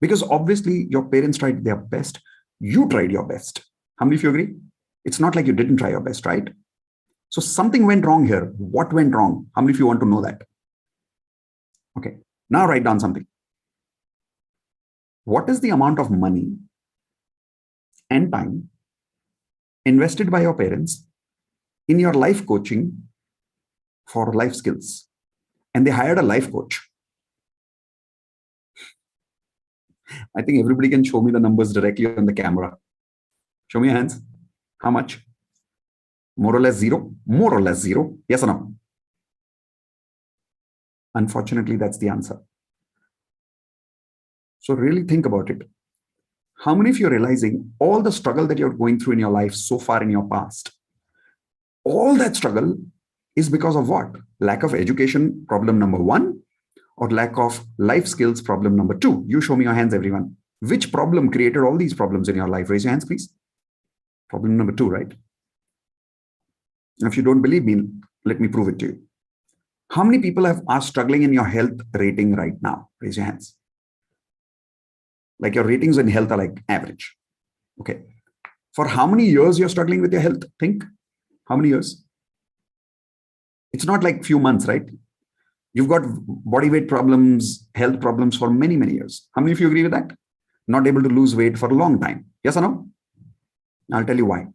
Because obviously your parents tried their best. You tried your best. How many of you agree? It's not like you didn't try your best, right? So something went wrong here. What went wrong? How many of you want to know that? Okay. Now write down something. What is the amount of money and time invested by your parents in your life coaching for life skills? And they hired a life coach. I think everybody can show me the numbers directly on the camera. Show me your hands. How much? More or less zero? More or less zero? Yes or no? Unfortunately, that's the answer. So really think about it. How many of you are realizing all the struggle that you're going through in your life so far in your past? All that struggle is because of what? Lack of education, problem number one, or lack of life skills, problem number two. You show me your hands, everyone. Which problem created all these problems in your life? Raise your hands, please. Problem number two, right? If you don't believe me, let me prove it to you. How many people are struggling in your health rating right now? Raise your hands. Like your ratings in health are like average. Okay. For how many years you're struggling with your health? Think. How many years? It's not like few months, right? You've got body weight problems, health problems for many, many years. How many of you agree with that? Not able to lose weight for a long time. Yes or no? I'll tell you why.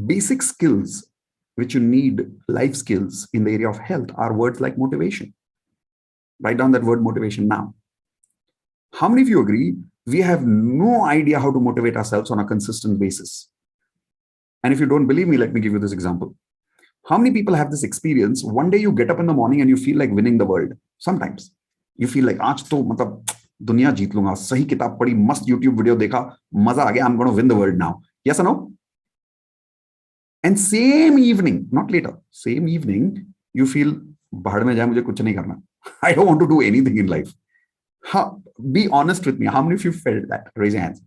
Basic skills which you need, life skills in the area of health, are words like motivation. Write down that word motivation now. How many of you agree we have no idea how to motivate ourselves on a consistent basis? And if you don't believe me, let me give you this example. How many people have this experience? One day you get up in the morning and you feel like winning the world. Sometimes you feel like, आज तो मतलब दुनिया जीत लूंगा, सही किताब पढ़ी, मस्त YouTube video देखा, मजा आ गया, I'm going to win the world now. Yes or no? And same evening, not later, same evening, you feel, bahar mein jaye, mujhe kuch nahi karna. I don't want to do anything in life. Be honest with me. How many of you felt that? Raise your hands.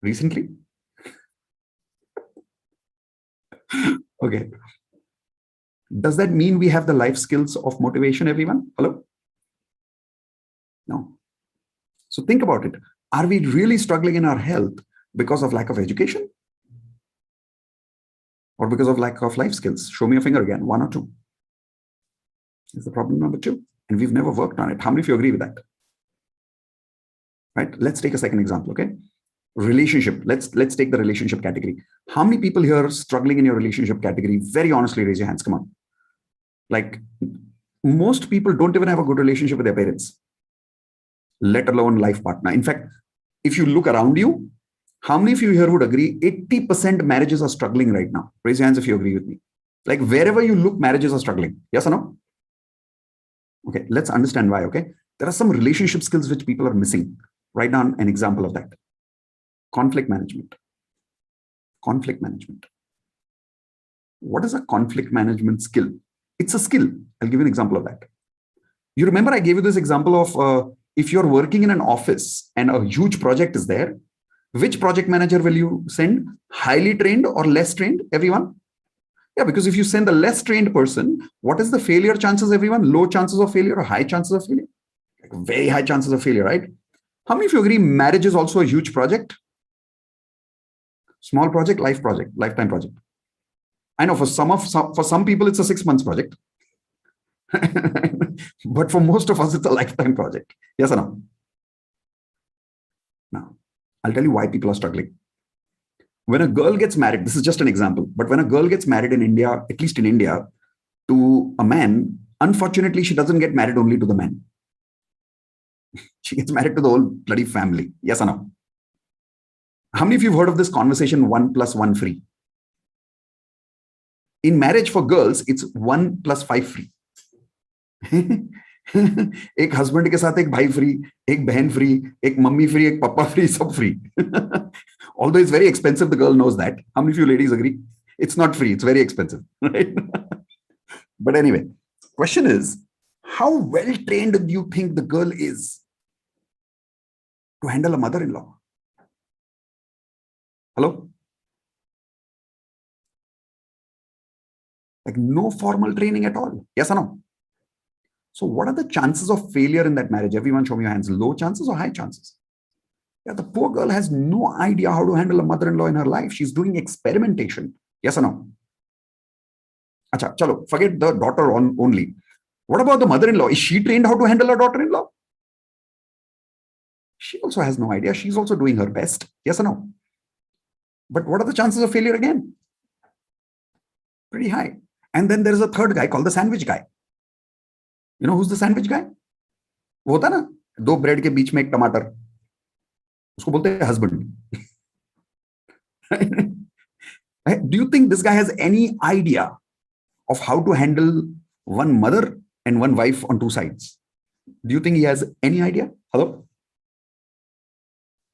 Recently? Okay. Does that mean we have the life skills of motivation, everyone? Hello? No. So think about it. Are we really struggling in our health because of lack of education? Or because of lack of life skills? Show me a finger again, one or two. Is the problem number two. And we've never worked on it. How many of you agree with that? Right? Let's take a second example, okay? Relationship. Let's take the relationship category. How many people here are struggling in your relationship category? Very honestly, raise your hands. Come on. Like, most people don't even have a good relationship with their parents, let alone life partner. In fact, if you look around you, how many of you here would agree 80% marriages are struggling right now? Raise your hands if you agree with me. Like, wherever you look, marriages are struggling. Yes or no? Okay, let's understand why, okay? There are some relationship skills which people are missing. Write down an example of that. Conflict management. Conflict management. What is a conflict management skill? It's a skill. I'll give you an example of that. You remember I gave you this example of if you're working in an office and a huge project is there, which project manager will you send? Highly trained or less trained? Everyone? Yeah, because if you send the less trained person, what is the failure chances, everyone? Low chances of failure or high chances of failure? Like very high chances of failure, right? How many of you agree marriage is also a huge project? Small project, lifetime project. I know for some people it's a 6 months project. But for most of us, it's a lifetime project. Yes or no? Now, I'll tell you why people are struggling. When a girl gets married, this is just an example, but when a girl gets married in India, at least in India, to a man, unfortunately, she doesn't get married only to the man. She gets married to the whole bloody family. Yes or no? How many of you have heard of this conversation, 1 + 1 free? In marriage for girls, it's 1 + 5 free. एक husband के साथ एक भाई free, एक बहन free, एक mummy free, एक पापा फ्री, सब free. Although it's very expensive, the girl knows that. How many of you ladies agree? It's not free, it's very expensive, right? But anyway, question is, how well trained do you think the girl is to handle a mother-in-law? Hello? Like no formal training at all. Yes or no? So what are the chances of failure in that marriage? Everyone show me your hands. Low chances or high chances? Yeah, the poor girl has no idea how to handle a mother-in-law in her life. She's doing experimentation. Yes or no? Acha, chalo, forget the daughter only. What about the mother-in-law? Is she trained how to handle her daughter-in-law? She also has no idea. She's also doing her best. Yes or no? But what are the chances of failure again? Pretty high. And then there is a third guy called the sandwich guy. You know who's the sandwich guy? वो होता ना, दो bread के बीच में एक टमाटर, उसको बोलते हैं husband. Do you think this guy has any idea of how to handle one mother and one wife on two sides? Do you think he has any idea? Hello?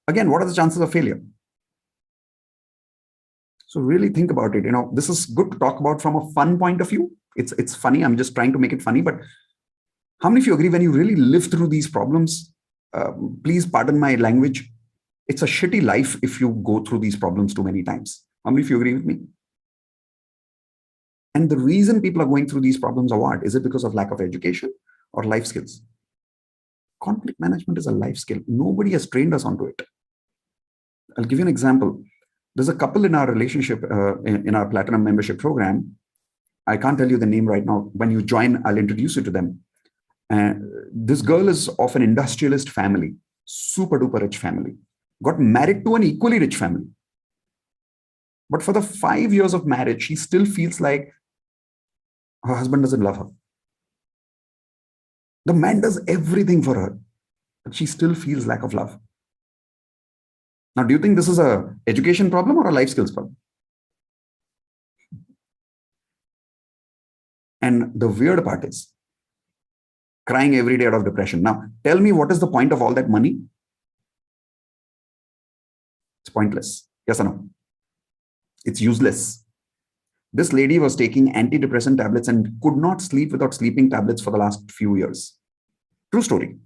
Again, what are the chances of failure? So really think about it. You know, this is good to talk about from a fun point of view. It's funny. I'm just trying to make it funny. But how many of you agree when you really live through these problems, please pardon my language, it's a shitty life if you go through these problems too many times. How many of you agree with me? And the reason people are going through these problems are what? Is it because of lack of education or life skills? Conflict management is a life skill. Nobody has trained us onto it. I'll give you an example. There's a couple in our relationship, in our Platinum membership program. I can't tell you the name right now. When you join, I'll introduce you to them. This girl is of an industrialist family, super duper rich family, got married to an equally rich family. But for the 5 years of marriage, she still feels like her husband doesn't love her. The man does everything for her, but she still feels lack of love. Now, do you think this is a education problem or a life skills problem? And the weird part is, crying every day out of depression. Now, tell me, what is the point of all that money? It's pointless. Yes or no? It's useless. This lady was taking antidepressant tablets and could not sleep without sleeping tablets for the last few years. True story.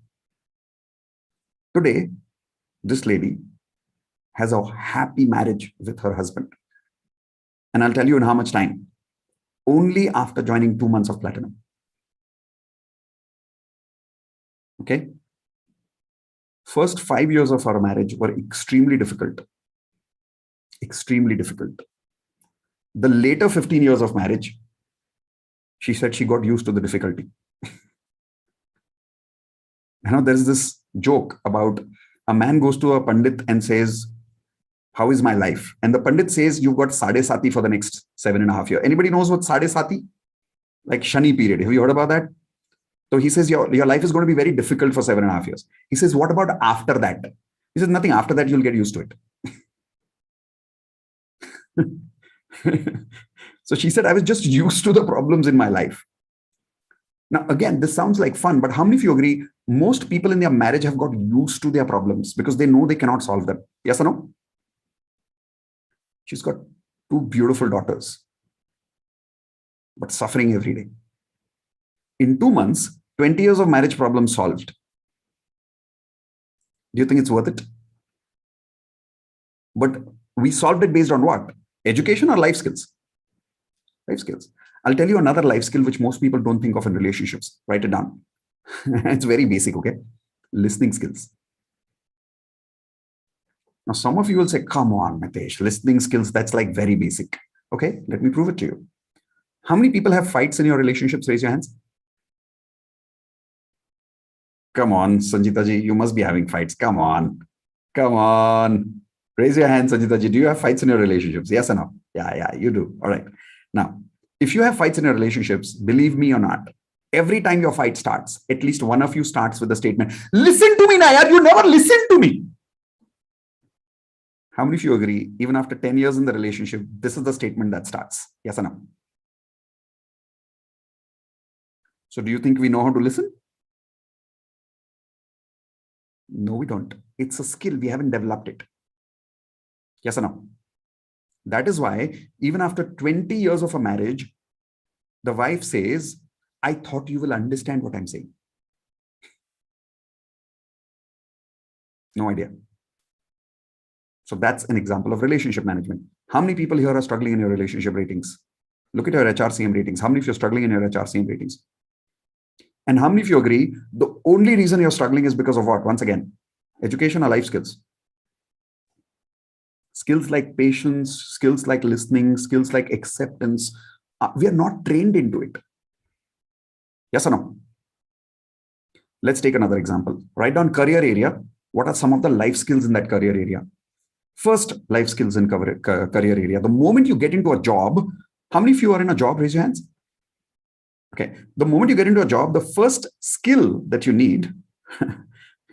Today, this lady has a happy marriage with her husband. And I'll tell you in how much time. Only after joining 2 months of Platinum. Okay. First 5 years of our marriage were extremely difficult. Extremely difficult. The later 15 years of marriage, she said she got used to the difficulty. You know, there's this joke about a man goes to a Pandit and says, how is my life? And the Pandit says, you've got Sade Sati for the next 7.5 years. Anybody knows what Sade Sati? Like Shani period. Have you heard about that? So he says, your life is going to be very difficult for 7.5 years. He says, what about after that? He says, nothing. After that, you'll get used to it. So she said, I was just used to the problems in my life. Now, again, this sounds like fun, but how many of you agree? Most people in their marriage have got used to their problems because they know they cannot solve them. Yes or no? She's got 2 beautiful daughters, but suffering every day. In 2 months, 20 years of marriage problem solved. Do you think it's worth it? But we solved it based on what? Education or life skills? Life skills. I'll tell you another life skill which most people don't think of in relationships. Write it down. It's very basic, okay? Listening skills. Now, some of you will say, come on, Mitesh, listening skills, that's like very basic. Okay, let me prove it to you. How many people have fights in your relationships? Raise your hands. Come on, Sanjita ji, you must be having fights. Come on. Come on. Raise your hand, Sanjita ji. Do you have fights in your relationships? Yes or no? Yeah, you do. All right. Now, if you have fights in your relationships, believe me or not, every time your fight starts, at least one of you starts with the statement, listen to me, Nayar, you never listen to me. How many of you agree, even after 10 years in the relationship, this is the statement that starts? Yes or no? So do you think we know how to listen? No, we don't. It's a skill. We haven't developed it. Yes or no? That is why even after 20 years of a marriage, the wife says, I thought you will understand what I'm saying. No idea. So that's an example of relationship management. How many people here are struggling in your relationship ratings? Look at your HRCM ratings. How many of you are struggling in your HRCM ratings? And how many of you agree the only reason you're struggling is because of what? Once again, education or life skills? Skills like patience, skills like listening, skills like acceptance. We are not trained into it. Yes or no? Let's take another example. Write down career area. What are some of the life skills in that career area? First, life skills in career area. The moment you get into a job, how many of you are in a job? Raise your hands. Okay. The moment you get into a job, the first skill that you need,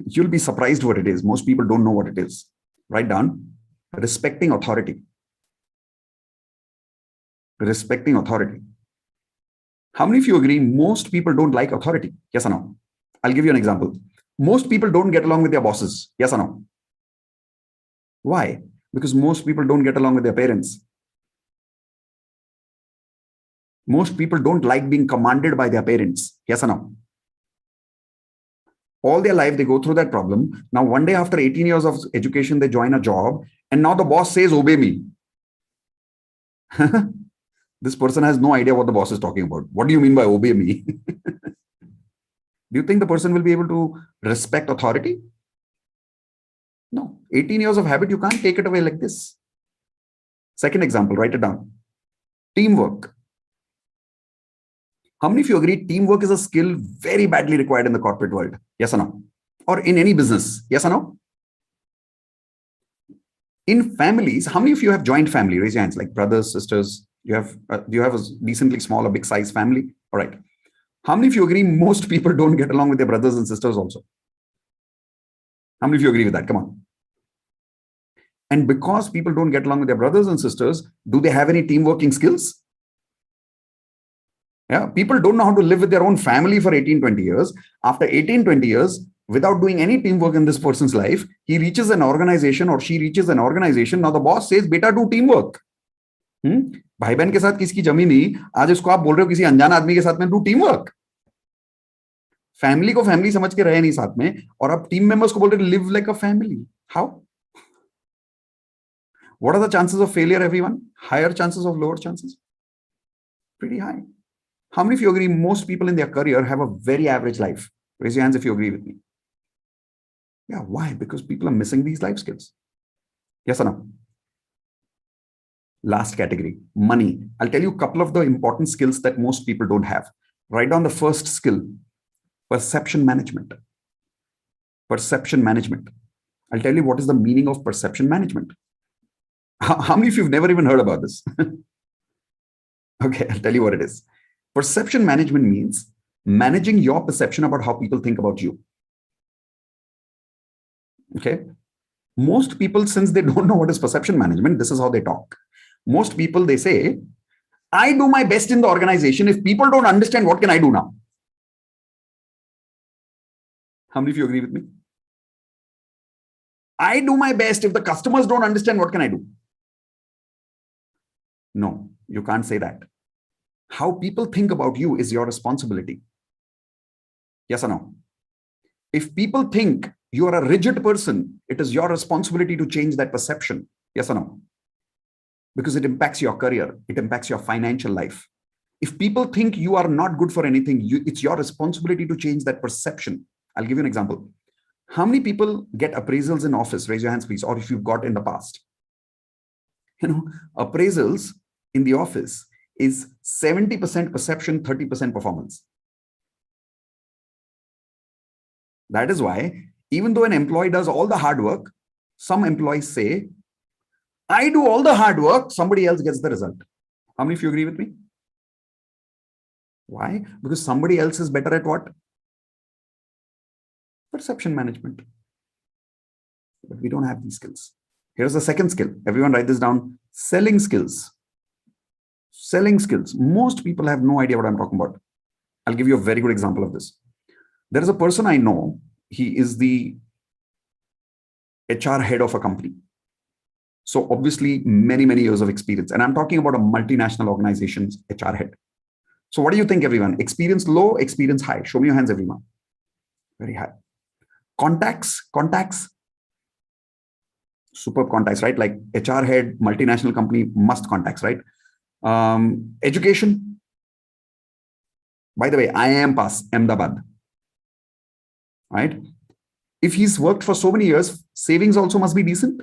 you'll be surprised what it is. Most people don't know what it is. Write down respecting authority. Respecting authority. How many of you agree most people don't like authority? Yes or no? I'll give you an example. Most people don't get along with their bosses. Yes or no? Why? Because most people don't get along with their parents. Most people don't like being commanded by their parents. Yes or no? All their life, they go through that problem. Now, one day after 18 years of education, they join a job and now the boss says, obey me. This person has no idea what the boss is talking about. What do you mean by obey me? Do you think the person will be able to respect authority? No. 18 years of habit, you can't take it away like this. Second example, write it down. Teamwork. How many of you agree teamwork is a skill very badly required in the corporate world? Yes or no? Or in any business? Yes or no? In families, how many of you have joint family? Raise your hands, like brothers, sisters. Do you have a decently small or big size family? All right. How many of you agree most people don't get along with their brothers and sisters also? How many of you agree with that? Come on. And because people don't get along with their brothers and sisters, do they have any team working skills? Yeah, people don't know how to live with their own family for 18, 20 years. After 18, 20 years, without doing any teamwork in this person's life, he reaches an organization or she reaches an organization. Now the boss says, beta, do teamwork. भाई बहन के साथ किसकी जमी नहीं, आज इसको आप बोल रहे हो किसी अनजान आदमी के साथ में डू टीम वर्क. फैमिली को फैमिली समझ के रहे नहीं साथ में, और आप टीम मेंबर्स को बोल रहे live like a family. How? What are the chances of failure, everyone? Higher chances of lower chances? Pretty high. How many of you agree most people in their career have a very average life? Raise your hands if you agree with me. Yeah, why? Because people are missing these life skills. Yes or no? Last category, money. I'll tell you a couple of the important skills that most people don't have. Write down the first skill, perception management. Perception management. I'll tell you what is the meaning of perception management. How many of you have never even heard about this? Okay, I'll tell you what it is. Perception management means managing your perception about how people think about you. Okay. Most people, since they don't know what is perception management, this is how they talk. Most people, they say, I do my best in the organization. If people don't understand, what can I do now? How many of you agree with me? I do my best. If the customers don't understand, what can I do? No, you can't say that. How people think about you is your responsibility. Yes or no? If people think you are a rigid person, it is your responsibility to change that perception. Yes or no? Because it impacts your career. It impacts your financial life. If people think you are not good for anything, it's your responsibility to change that perception. I'll give you an example. How many people get appraisals in office? Raise your hands, please. Or if you've got in the past. Appraisals in the office is 70% perception, 30% performance. That is why, even though an employee does all the hard work, some employees say, I do all the hard work, somebody else gets the result. How many of you agree with me? Why? Because somebody else is better at what? Perception management. But we don't have these skills. Here's the second skill. Everyone write this down. Selling skills. Selling skills. Most people have no idea what I'm talking about. I'll give you a very good example of this. There is a person I know. He is the HR head of a company. So obviously many, many years of experience. And I'm talking about a multinational organization's HR head. So what do you think, everyone? Experience low, experience high. Show me your hands, everyone. Very high. Contacts. Superb contacts, right? Like HR head, multinational company, must contacts, right? Education. By the way, IIM pass, Ahmedabad. Right? If he's worked for so many years, savings also must be decent.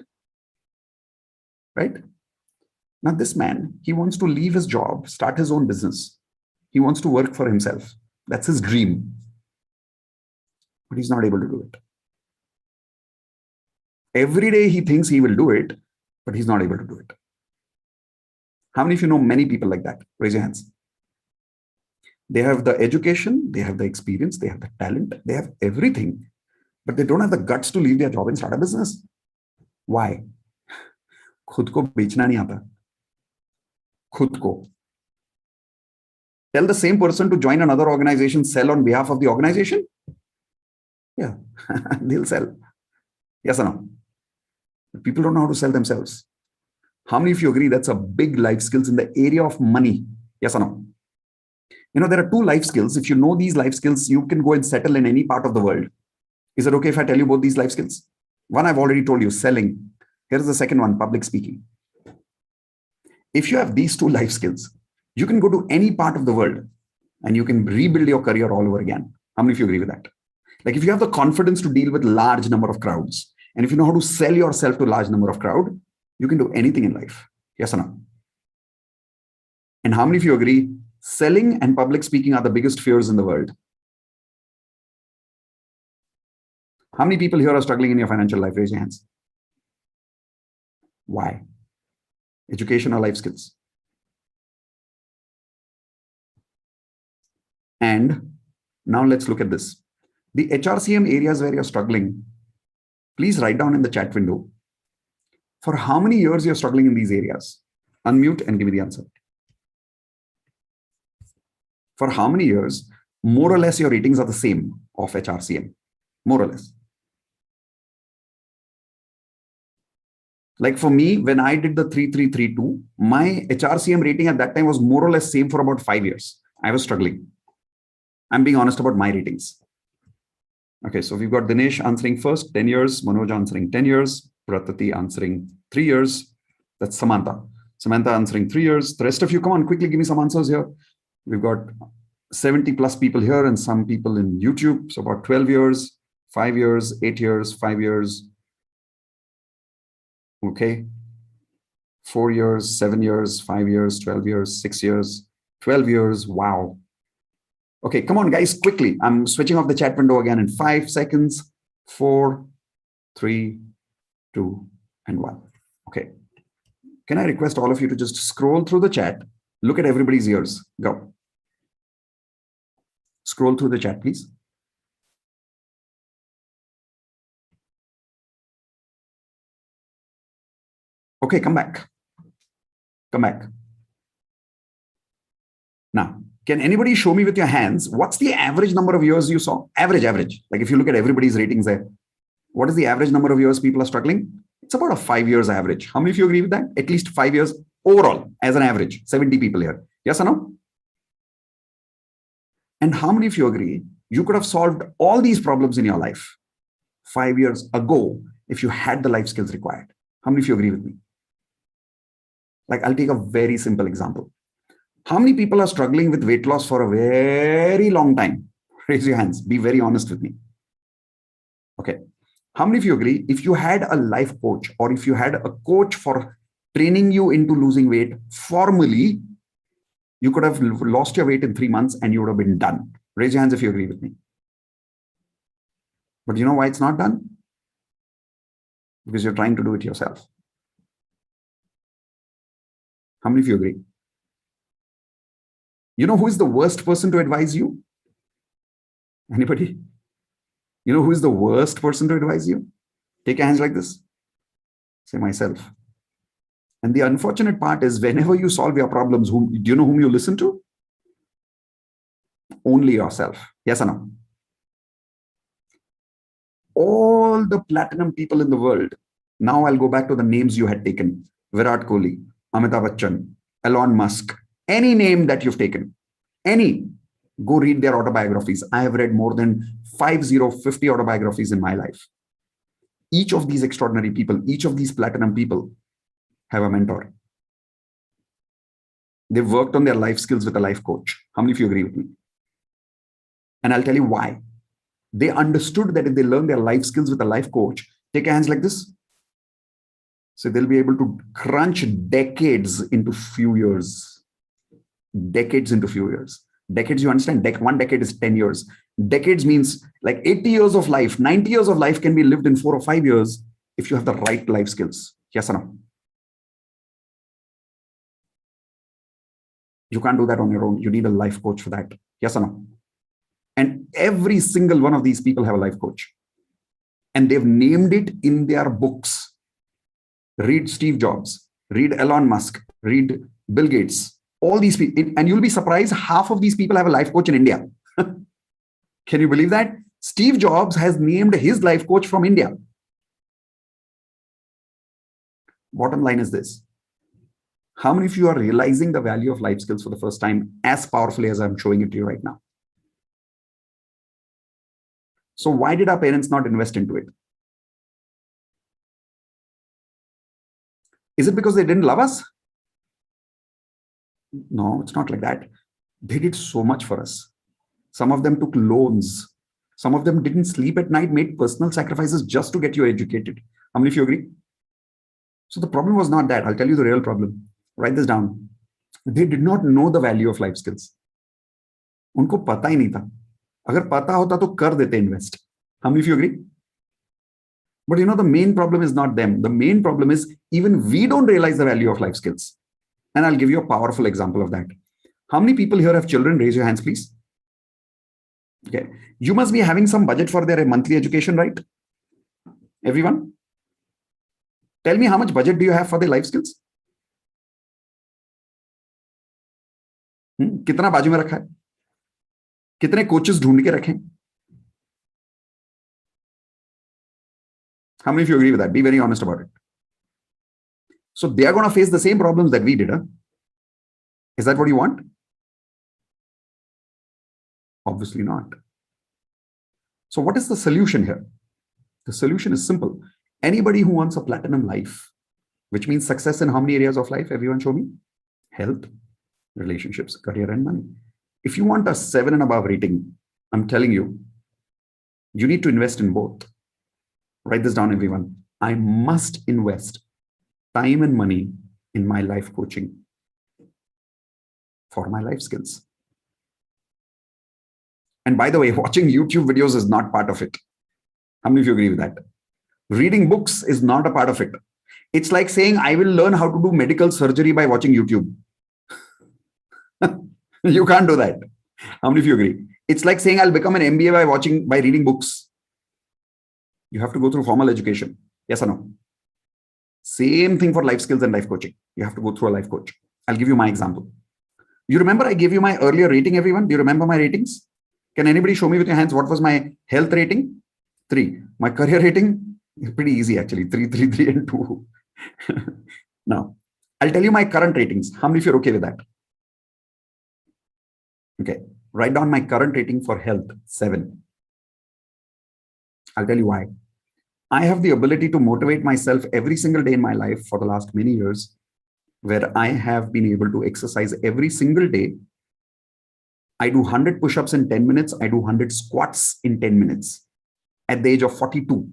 Right? Now this man, he wants to leave his job, start his own business. He wants to work for himself. That's his dream. But he's not able to do it. Every day he thinks he will do it, but he's not able to do it. How many of you know many people like that? Raise your hands. They have the education, they have the experience, they have the talent, they have everything, but they don't have the guts to leave their job and start a business. Why? खुद को बेचना नहीं आता. खुद को. Tell the same person to join another organization, sell on behalf of the organization. Yeah, they'll sell. Yes or no? People don't know how to sell themselves. How many of you agree that's a big life skills in the area of money? Yes or no? There are two life skills. If you know these life skills, you can go and settle in any part of the world. Is it okay if I tell you both these life skills? One, I've already told you, selling. Here's the second one, public speaking. If you have these two life skills, you can go to any part of the world and you can rebuild your career all over again. How many of you agree with that? Like if you have the confidence to deal with large number of crowds, and if you know how to sell yourself to a large number of crowd, you can do anything in life. Yes or no? And how many of you agree selling and public speaking are the biggest fears in the world? How many people here are struggling in your financial life? Raise your hands. Why? Education or life skills? And now let's look at this. The HRCM areas where you're struggling, please write down in the chat window for how many years you're struggling in these areas. Unmute and give me the answer. For how many years, more or less, your ratings are the same of HRCM, more or less. Like for me, when I did the 3332, my HRCM rating at that time was more or less same for about 5 years. I was struggling. I'm being honest about my ratings. Okay, so we've got Dinesh answering first, 10 years, Manoj answering 10 years, Pratati answering 3 years. That's Samantha. Samantha answering 3 years. The rest of you, come on, quickly give me some answers here. We've got 70 plus people here and some people in YouTube. So about 12 years, 5 years, 8 years, 5 years. Okay. 4 years, 7 years, 5 years, 12 years, 6 years, 12 years. Wow. Okay, come on, guys, quickly. I'm switching off the chat window again in 5 seconds. 4, 3, 2, and 1. Okay. Can I request all of you to just scroll through the chat? Look at everybody's ears. Go. Scroll through the chat, please. Okay, come back. Come back. Now, can anybody show me with your hands, what's the average number of years you saw? Average. Like if you look at everybody's ratings there, what is the average number of years people are struggling? It's about a 5 years average. How many of you agree with that? At least 5 years Overall, as an average, 70 people here. Yes or no? And how many of you agree you could have solved all these problems in your life 5 years ago if you had the life skills required? How many of you agree with me? Like, I'll take a very simple example. How many people are struggling with weight loss for a very long time? Raise your hands. Be very honest with me. Okay. How many of you agree if you had a life coach or if you had a coach for training you into losing weight formally, you could have lost your weight in 3 months and you would have been done? Raise your hands if you agree with me. But you know why it's not done? Because you're trying to do it yourself. How many of you agree? You know who is the worst person to advise you? Anybody? You know who is the worst person to advise you? Take your hands like this. Say, myself. And the unfortunate part is, whenever you solve your problems, do you know whom you listen to? Only yourself. Yes or no? All the platinum people in the world. Now I'll go back to the names you had taken. Virat Kohli, Amitabh Bachchan, Elon Musk, any name that you've taken, any, go read their autobiographies. I have read more than 50 autobiographies in my life. Each of these extraordinary people, each of these platinum people have a mentor. They've worked on their life skills with a life coach. How many of you agree with me? And I'll tell you why. They understood that if they learn their life skills with a life coach, take your hands like this. So they'll be able to crunch decades into few years. Decades into few years. Decades, you understand? One decade is 10 years. Decades means like 80 years of life. 90 years of life can be lived in 4 or 5 years if you have the right life skills. Yes or no? You can't do that on your own. You need a life coach for that. Yes or no? And every single one of these people have a life coach. And they've named it in their books. Read Steve Jobs, read Elon Musk, read Bill Gates, all these people. And you'll be surprised, half of these people have a life coach in India. Can you believe that? Steve Jobs has named his life coach from India. Bottom line is this. How many of you are realizing the value of life skills for the first time as powerfully as I'm showing it to you right now? So why did our parents not invest into it? Is it because they didn't love us? No, it's not like that. They did so much for us. Some of them took loans. Some of them didn't sleep at night, made personal sacrifices just to get you educated. How many of you agree? So the problem was not that. I'll tell you the real problem. Write this down. They did not know the value of life skills. उनको पता ही नहीं था. अगर पता होता तो कर देते invest. How many of you agree? But you know, the main problem is not them. The main problem is even we don't realize the value of life skills. And I'll give you a powerful example of that. How many people here have children? Raise your hands, please. Okay. You must be having some budget for their monthly education, right? Everyone? Tell me, how much budget do you have for their life skills? कितना बाजू में रखा है? कितने coaches ढूंढ के रखें? How many of you agree with that? Be very honest about it. So they are going to face the same problems that we did. Huh? Is that what you want? Obviously not. So what is the solution here? The solution is simple. Anybody who wants a platinum life, which means success in how many areas of life? Everyone show me. Health, relationships, career, and money. If you want a 7 and above rating, I'm telling you, you need to invest in both. Write this down, everyone. I must invest time and money in my life coaching for my life skills. And by the way, watching YouTube videos is not part of it. How many of you agree with that? Reading books is not a part of it. It's like saying, I will learn how to do medical surgery by watching YouTube. You can't do that. How many of you agree? It's like saying, I'll become an MBA by reading books. You have to go through formal education. Yes or no? Same thing for life skills and life coaching. You have to go through a life coach. I'll give you my example. You remember I gave you my earlier rating, everyone? Do you remember my ratings? Can anybody show me with your hands what was my health rating? 3. My career rating? Pretty easy actually. 3, 3, 3, and 2. Now, I'll tell you my current ratings. How many of you are okay with that? Okay. Write down my current rating for health, 7. I'll tell you why. I have the ability to motivate myself every single day in my life for the last many years, where I have been able to exercise every single day. I do 100 push-ups in 10 minutes. I do 100 squats in 10 minutes at the age of 42.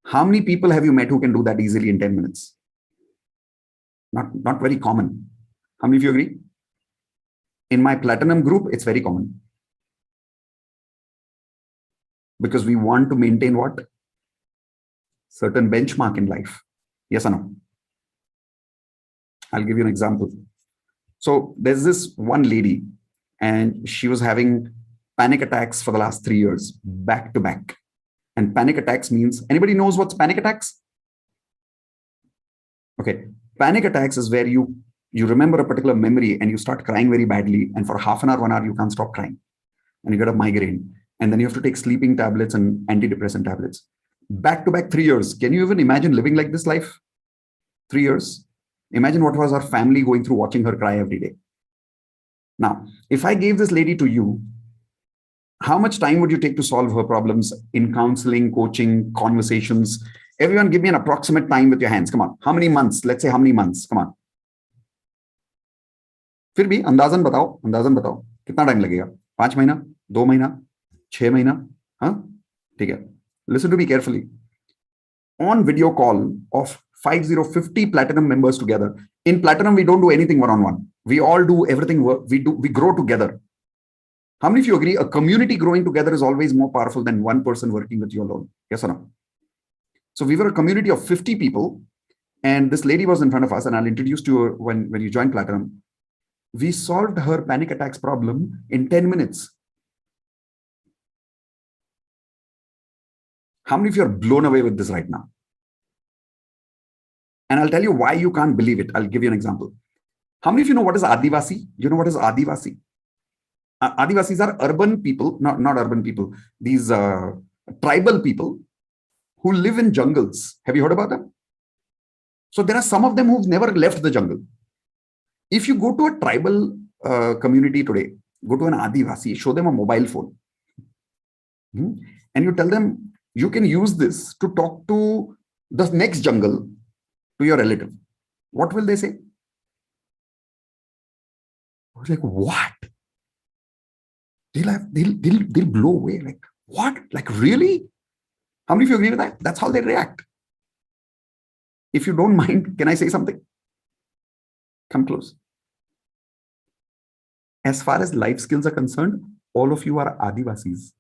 How many people have you met who can do that easily in 10 minutes? Not very common. How many of you agree? In my platinum group, it's very common. Because we want to maintain what? Certain benchmark in life. Yes or no? I'll give you an example. So there's this one lady, and she was having panic attacks for the last 3 years, back to back. And panic attacks means, anybody knows what's panic attacks? Okay. Panic attacks is where you remember a particular memory and you start crying very badly. And for half an hour, 1 hour, you can't stop crying. And you get a migraine. And then you have to take sleeping tablets and antidepressant tablets. Back to back 3 years. Can you even imagine living like this life? 3 years. Imagine what was our family going through watching her cry every day. Now, if I gave this lady to you, how much time would you take to solve her problems in counseling, coaching, conversations? Everyone give me an approximate time with your hands. Come on. How many months? Let's say how many months? Come on. फिर भी अंदाजन बताओ कितना time लगेगा? 5 महीना, 2 महीना, 6 महीना? हाँ, ठीक है. Listen to me carefully. On video call of 50 platinum members together. In platinum, we don't do anything one-on-one. We all do everything. We grow together. How many of you agree a community growing together is always more powerful than one person working with you alone? Yes or no? So we were a community of 50 people, and this lady was in front of us, and I'll introduce to you when you join platinum. We solved her panic attacks problem in 10 minutes. How many of you are blown away with this right now? And I'll tell you why you can't believe it. I'll give you an example. How many of you know what is Adivasi? You know what is Adivasi? Adivasis are urban people, not urban people. These tribal people who live in jungles. Have you heard about them? So there are some of them who've never left the jungle. If you go to a tribal community today, go to an Adivasi, show them a mobile phone. And you tell them, you can use this to talk to the next jungle, to your relative. What will they say? I was like, what? They'll blow away. Like, what? Like, really? How many of you agree with that? That's how they react. If you don't mind, can I say something? Come close. As far as life skills are concerned, all of you are Adivasis.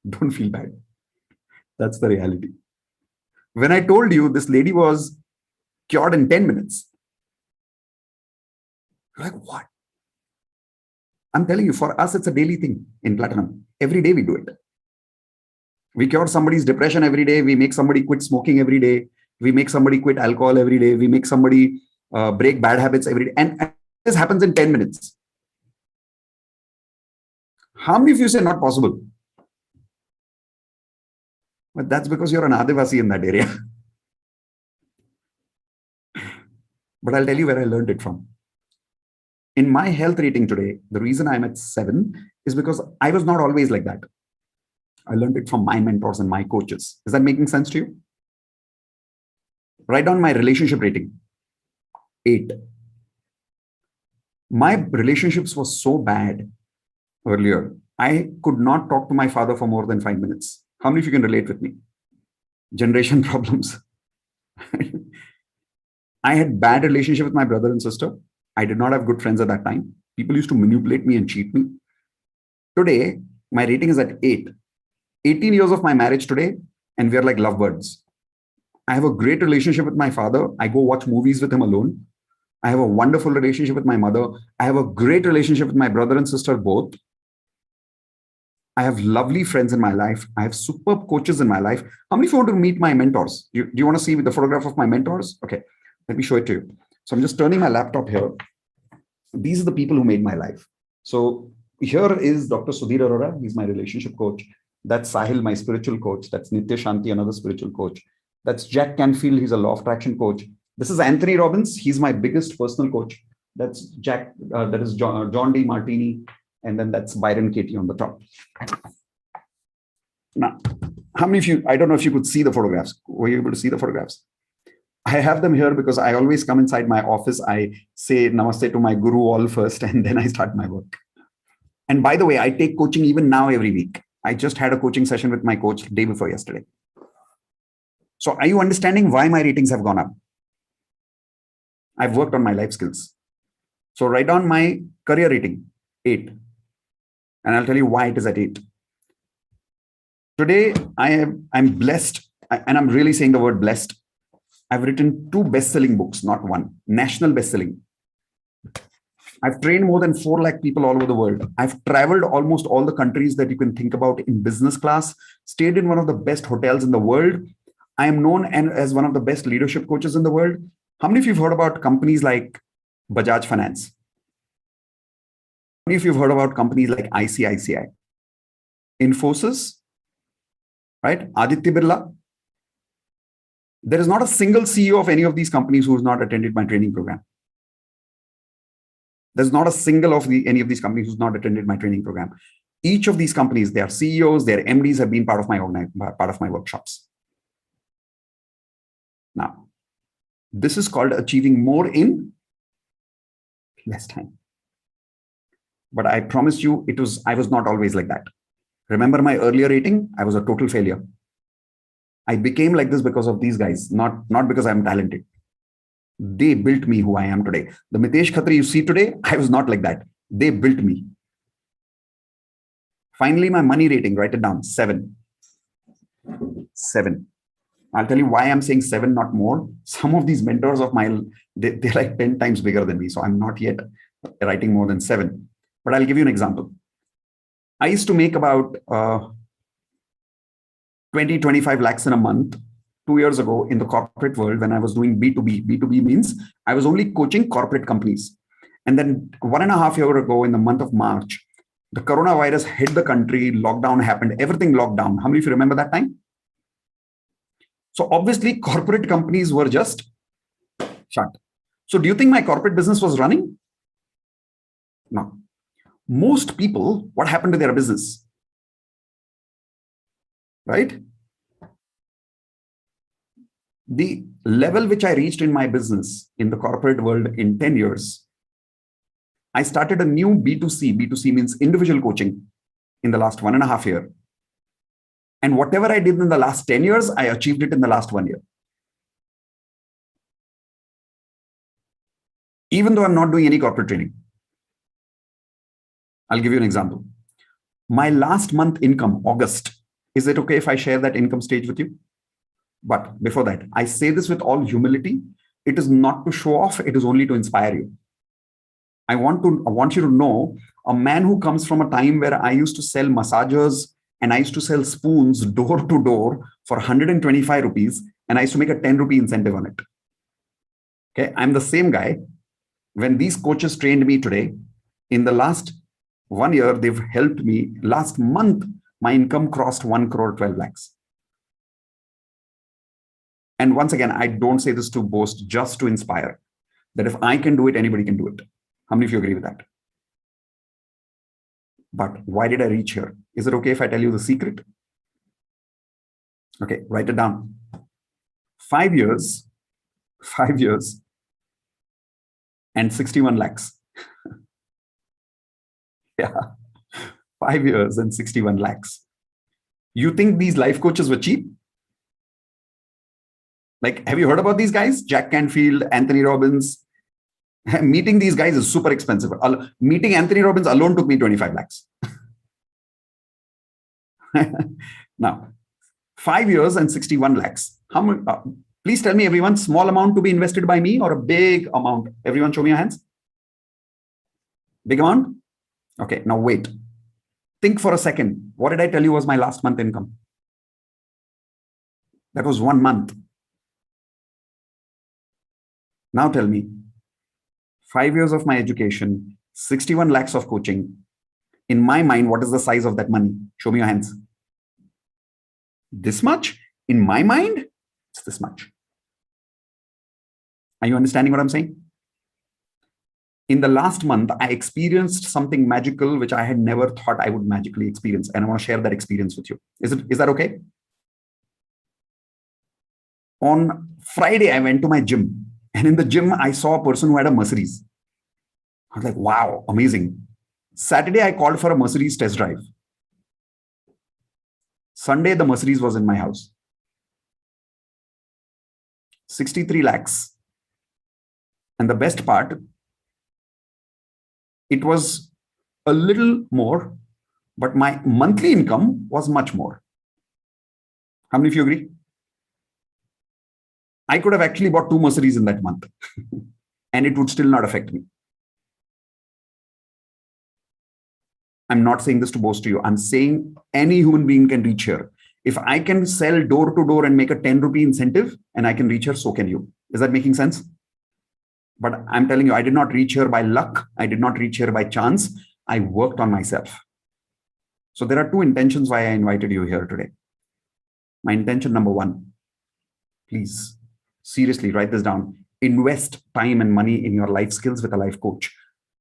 Don't feel bad. That's the reality. When I told you this lady was cured in 10 minutes, you're like, what? I'm telling you, for us, it's a daily thing in platinum. Every day we do it. We cure somebody's depression every day. We make somebody quit smoking every day. We make somebody quit alcohol every day. We make somebody break bad habits every day. And this happens in 10 minutes. How many of you say not possible? But that's because you're an Adivasi in that area. But I'll tell you where I learned it from. In my health rating today, the reason I'm at 7 is because I was not always like that. I learned it from my mentors and my coaches. Is that making sense to you? Write down my relationship rating. 8. My relationships were so bad earlier. I could not talk to my father for more than 5 minutes. How many of you can relate with me? Generation problems. I had bad relationship with my brother and sister. I did not have good friends at that time. People used to manipulate me and cheat me. Today, my rating is at 8. 18 years of my marriage today, and we are like lovebirds. I have a great relationship with my father. I go watch movies with him alone. I have a wonderful relationship with my mother. I have a great relationship with my brother and sister both. I have lovely friends in my life. I have superb coaches in my life. How many of you want to meet my mentors? Do you want to see the photograph of my mentors? Okay, let me show it to you. So I'm just turning my laptop here. These are the people who made my life. So here is Dr. Sudhir Arora. He's my relationship coach. That's Sahil, my spiritual coach. That's Nitya Shanti, another spiritual coach. That's Jack Canfield. He's a law of attraction coach. This is Anthony Robbins. He's my biggest personal coach. That's Jack. That is John D. Martini. And then that's Byron Katie on the top. Now, how many of you, I don't know if you could see the photographs. Were you able to see the photographs? I have them here because I always come inside my office. I say namaste to my guru all first, and then I start my work. And by the way, I take coaching even now every week. I just had a coaching session with my coach the day before yesterday. So are you understanding why my ratings have gone up? I've worked on my life skills. So write down my career rating, 8. And I'll tell you why it is at 8. Today, I'm blessed, and I'm really saying the word blessed. I've written 2 best-selling books, not 1, national best-selling. I've trained more than 4 lakh people all over the world. I've traveled almost all the countries that you can think about in business class, stayed in one of the best hotels in the world. I am known as one of the best leadership coaches in the world. How many of you have heard about companies like Bajaj Finance? How many of you have heard about companies like ICICI? Infosys? Right? Aditya Birla? There is not a single CEO of any of these companies who has not attended my training program. There's not a single of any of these companies who's not attended my training program. Each of these companies, their CEOs, their MDs have been part of my workshops. Now, this is called achieving more in less time. But I promise you, I was not always like that. Remember my earlier rating? I was a total failure. I became like this because of these guys, not because I'm talented. They built me who I am today. The Mitesh Khatri you see today, I was not like that. They built me. Finally, my money rating, write it down, 7. 7. I'll tell you why I'm saying 7, not more. Some of these mentors of mine, they're like 10 times bigger than me. So I'm not yet writing more than 7. But I'll give you an example. I used to make about 20, 25 lakhs in a month 2 years ago in the corporate world when I was doing B2B. B2B means I was only coaching corporate companies. And then 1.5 years ago in the month of March, the coronavirus hit the country, lockdown happened, everything locked down. How many of you remember that time? So obviously corporate companies were just shut. So do you think my corporate business was running? No. Most people, what happened to their business? Right? The level which I reached in my business in the corporate world in 10 years, I started a new B2C. B2C means individual coaching in the last 1.5 years. And whatever I did in the last 10 years, I achieved it in the last 1 year. Even though I'm not doing any corporate training. I'll give you an example. My last month income, August, is it okay if I share that income stage with you? But before that, I say this with all humility. It is not to show off. It is only to inspire you. I want you to know a man who comes from a time where I used to sell massagers and I used to sell spoons door to door for 125 rupees. And I used to make a 10 rupee incentive on it. Okay. I'm the same guy. When these coaches trained me today, in the last 1 year, they've helped me. Last month, my income crossed 1 crore 12 lakhs. And once again, I don't say this to boast, just to inspire that if I can do it, anybody can do it. How many of you agree with that? But why did I reach here? Is it okay if I tell you the secret? Okay, write it down. 5 years and 61 lakhs. Yeah, 5 years and 61 lakhs. You think these life coaches were cheap? Like, have you heard about these guys? Jack Canfield, Anthony Robbins. Meeting these guys is super expensive. Meeting Anthony Robbins alone took me 25 lakhs. Now, 5 years and 61 lakhs. How much? Please tell me, everyone, small amount to be invested by me or a big amount? Everyone show me your hands. Big amount? Okay, now wait. Think for a second. What did I tell you was my last month income? That was 1 month. Now tell me, 5 years of my education, 61 lakhs of coaching. In my mind, what is the size of that money? Show me your hands. This much. In my mind, it's this much. Are you understanding what I'm saying? In the last month, I experienced something magical which I had never thought I would magically experience. And I want to share that experience with you. Is that okay? On Friday, I went to my gym. And in the gym, I saw a person who had a Mercedes. I was like, wow, amazing. Saturday, I called for a Mercedes test drive. Sunday, the Mercedes was in my house. 63 lakhs. And the best part, it was a little more, but my monthly income was much more. How many of you agree? I could have actually bought 2 Mercedes in that month and it would still not affect me. I'm not saying this to boast to you. I'm saying any human being can reach here. If I can sell door to door and make a 10 rupee incentive and I can reach here, so can you. Is that making sense? But I'm telling you, I did not reach here by luck. I did not reach here by chance. I worked on myself. So there are 2 intentions why I invited you here today. My intention number 1, please, seriously, write this down. Invest time and money in your life skills with a life coach.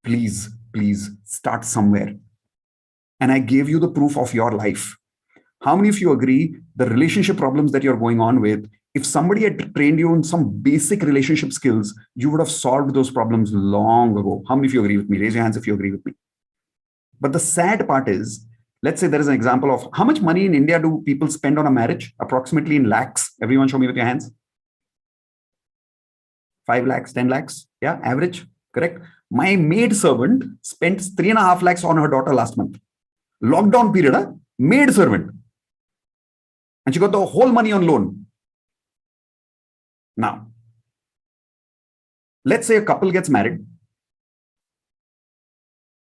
Please, please start somewhere. And I gave you the proof of your life. How many of you agree the relationship problems that you're going on with, if somebody had trained you in some basic relationship skills, you would have solved those problems long ago? How many of you agree with me? Raise your hands if you agree with me. But the sad part is, let's say there is an example of how much money in India do people spend on a marriage? Approximately in lakhs. Everyone show me with your hands. 5 lakhs, 10 lakhs. Yeah, average. Correct. My maid servant spent 3.5 lakhs on her daughter last month. Lockdown period, maid servant. And she got the whole money on loan. Now, let's say a couple gets married.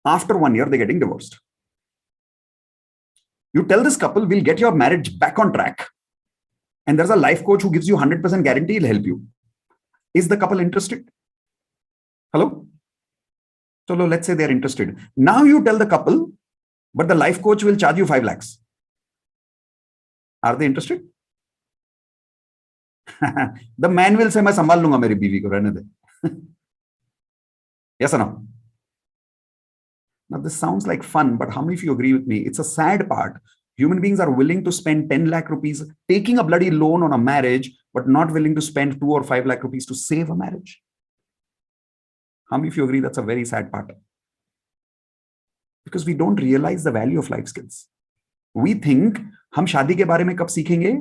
After 1 year, they're getting divorced. You tell this couple, we'll get your marriage back on track. And there's a life coach who gives you 100% guarantee he'll help you. Is the couple interested? Hello? So let's say they're interested. Now you tell the couple, but the life coach will charge you 5 lakhs. Are they interested? The man will say, "मैं संभाल लूंगा मेरी बीवी को, रहने दे." Yes or no? Now this sounds like fun, but how many of you agree with me? It's a sad part. Human beings are willing to spend 10 lakh rupees taking a bloody loan on a marriage, but not willing to spend 2 or 5 lakh rupees to save a marriage. How many of you agree that's a very sad part? Because we don't realize the value of life skills. We think, हम शादी के बारे में कब सीखेंगे?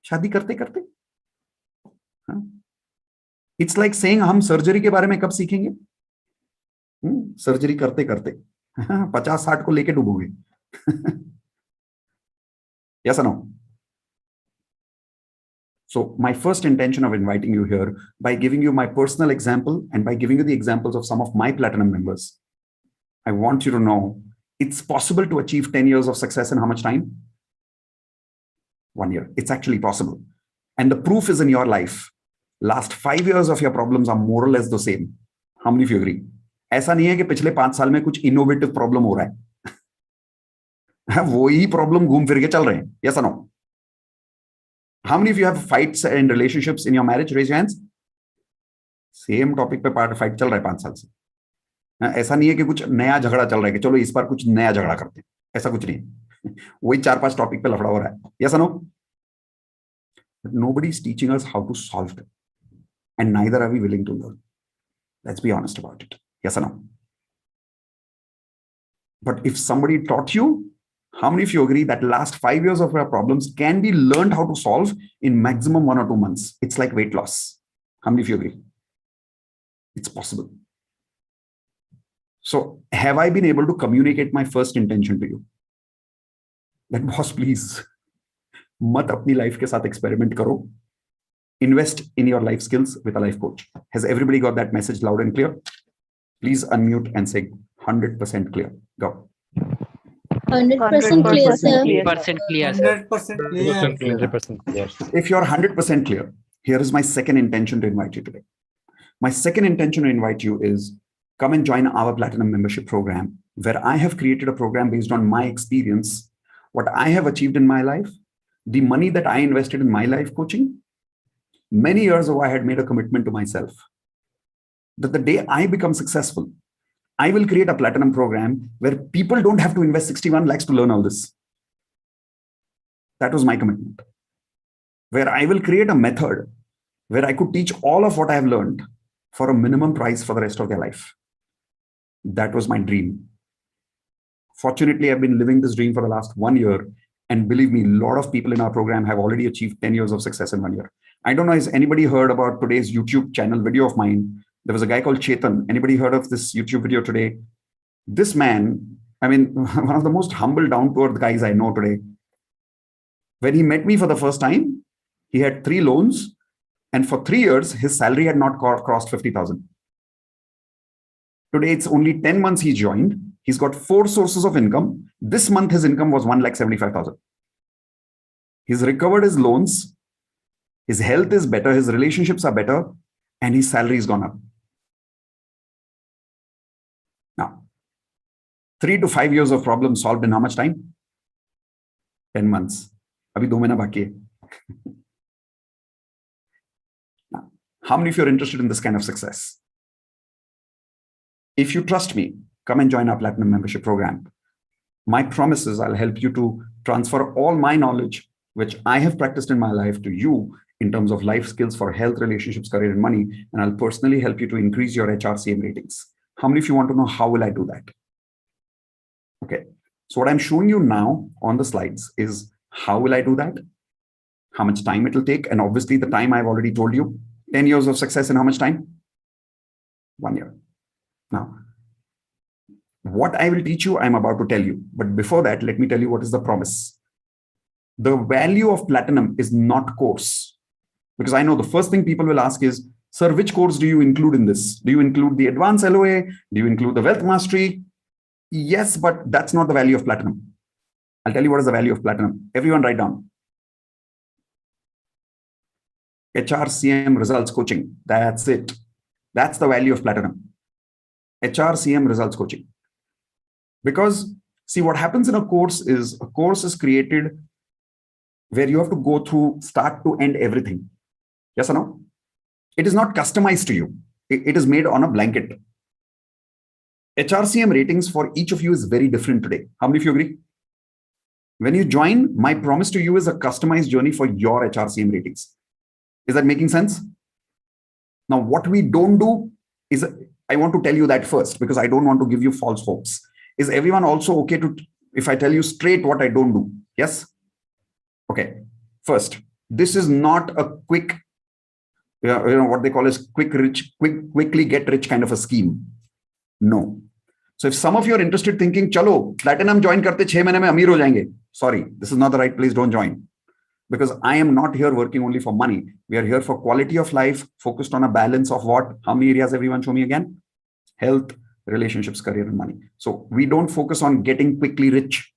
शादी करते करते. It's like saying, हम सर्जरी के बारे में कब सीखेंगे? सर्जरी करते करते. 50-60 को लेके डूबोगे. Yes or no? So my first intention of inviting you here, by giving you my personal example and by giving you the examples of some of my platinum members, I want you to know it's possible to achieve 10 years of success in how much time? 1 year. It's actually possible. And the proof is in your life. Last 5 years of your problems are more or less the same. How many of you agree? ऐसा नहीं है कि पिछले 5 साल में कुछ innovative problem हो रहा है. वही प्रॉब्लम घूम फिर के चल रहे हैं. Yes or no? How many of you have fights and relationships in your marriage? Raise your hands. Same topic पे fight चल रहा है 5 साल से. ऐसा नहीं है कि कुछ नया झगड़ा चल रहा है कि चलो इस बार कुछ नया झगड़ा करते हैं. ऐसा कुछ नहीं. वही 4-5 टॉपिक पे लफड़ा हो रहा है. Yes or no? But nobody is teaching us how to solve it. And neither are we willing to learn. Let's be honest about it. Yes or no? But if somebody taught you, how many of you agree that last 5 years of your problems can be learned how to solve in maximum 1 or 2 months? It's like weight loss. How many of you agree? It's possible. So have I been able to communicate my first intention to you? That boss, please, mat apni life ke saath experiment karo. Invest in your life skills with a life coach. Has everybody got that message loud and clear? Please unmute and say 100% clear. Go. 100% clear, sir. 100% clear, sir. 100% clear. 100% clear. If you're 100% clear, here is my second intention to invite you today. My second intention to invite you is come and join our Platinum membership program, where I have created a program based on my experience what I have achieved in my life, the money that I invested in my life coaching, many years ago, I had made a commitment to myself that the day I become successful, I will create a platinum program where people don't have to invest 61 lakhs to learn all this. That was my commitment, where I will create a method where I could teach all of what I have learned for a minimum price for the rest of their life. That was my dream. Fortunately, I've been living this dream for the last 1 year. And believe me, a lot of people in our program have already achieved 10 years of success in 1 year. I don't know, has anybody heard about today's YouTube channel video of mine? There was a guy called Chetan. Anybody heard of this YouTube video today? This man, I mean, one of the most humble, down-to-earth guys I know today. When he met me for the first time, he had 3 loans. And for 3 years, his salary had not crossed 50,000. Today, it's only 10 months he joined. He's got 4 sources of income. This month, his income was 1,75,000. He's recovered his loans. His health is better. His relationships are better. And his salary has gone up. Now, 3 to 5 years of problem solved in how much time? 10 months. Abhi 2 mahina baki hai. Now, how many of you are interested in this kind of success? If you trust me, come and join our Platinum membership program. My promise is I'll help you to transfer all my knowledge, which I have practiced in my life, to you in terms of life skills for health, relationships, career, and money. And I'll personally help you to increase your HRCM ratings. How many of you want to know how will I do that? Okay. So what I'm showing you now on the slides is how will I do that? How much time it will take? And obviously the time I've already told you, 10 years of success in how much time? 1 year. Now, what I will teach you, I'm about to tell you. But before that, let me tell you what is the promise. The value of platinum is not course. Because I know the first thing people will ask is, sir, which course do you include in this? Do you include the advanced LOA? Do you include the wealth mastery? Yes, but that's not the value of platinum. I'll tell you what is the value of platinum. Everyone write down. HRCM results coaching. That's it. That's the value of platinum. HRCM results coaching. Because see, what happens in a course is created where you have to go through start to end everything. Yes or no? It is not customized to you. It is made on a blanket. HRCM ratings for each of you is very different today. How many of you agree? When you join, my promise to you is a customized journey for your HRCM ratings. Is that making sense? Now, what we don't do is, I want to tell you that first, because I don't want to give you false hopes. Is everyone also okay to, if I tell you straight what I don't do? Yes? Okay. First, this is not a quick, what they call as quickly get rich kind of a scheme. No. So if some of you are interested thinking, chalo, platinum join karte 6 mahine mein ameer ho jayenge. Sorry, this is not the right place. Don't join. Because I am not here working only for money. We are here for quality of life, focused on a balance of what? How many areas, everyone show me again? Health, relationships, career, and money. So we don't focus on getting quickly rich.